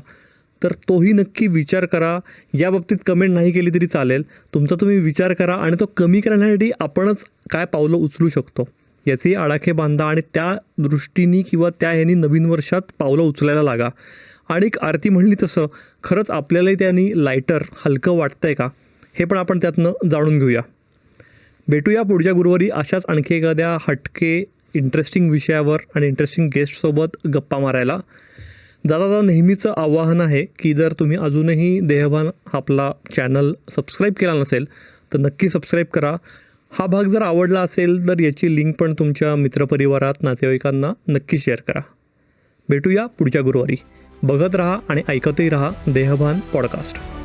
A: तर तोही नक्की विचार करा. या बाबतीत कमेंट नाही केली तरी चालेल, तुमचा तुम्ही विचार करा आणि तो कमी करण्यासाठी आपणच काय पावलं उचलू शकतो याचे आडाखे बांधा आणि त्या दृष्टीने किंवा त्या ह्यानी नवीन वर्षात पावलं उचलायला लागा. आणि एक आरती म्हणली तसं खरंच आपल्यालाही त्यांनी लायटर हलकं वाटतंय का हे पण आपण त्यातनं जाणून घेऊया. भेटूया पुढच्या गुरुवारी अशाच आणखी एखाद्या हटके इंटरेस्टिंग विषयावर आणि इंटरेस्टिंग गेस्टसोबत गप्पा मारायला. दादा नेहमीचं आवाहन आहे की जर तुम्ही अजूनही देहभान आपला चॅनल सबस्क्राईब केला नसेल तर नक्की सबस्क्राईब करा. हा भाग जर आवडला असेल तर याची लिंक पण तुमच्या मित्रपरिवारात नातेवाईकांना नक्की शेअर करा. भेटूया पुढच्या गुरुवारी. बघत राहा आणि ऐकतही राहा देहभान पॉडकास्ट.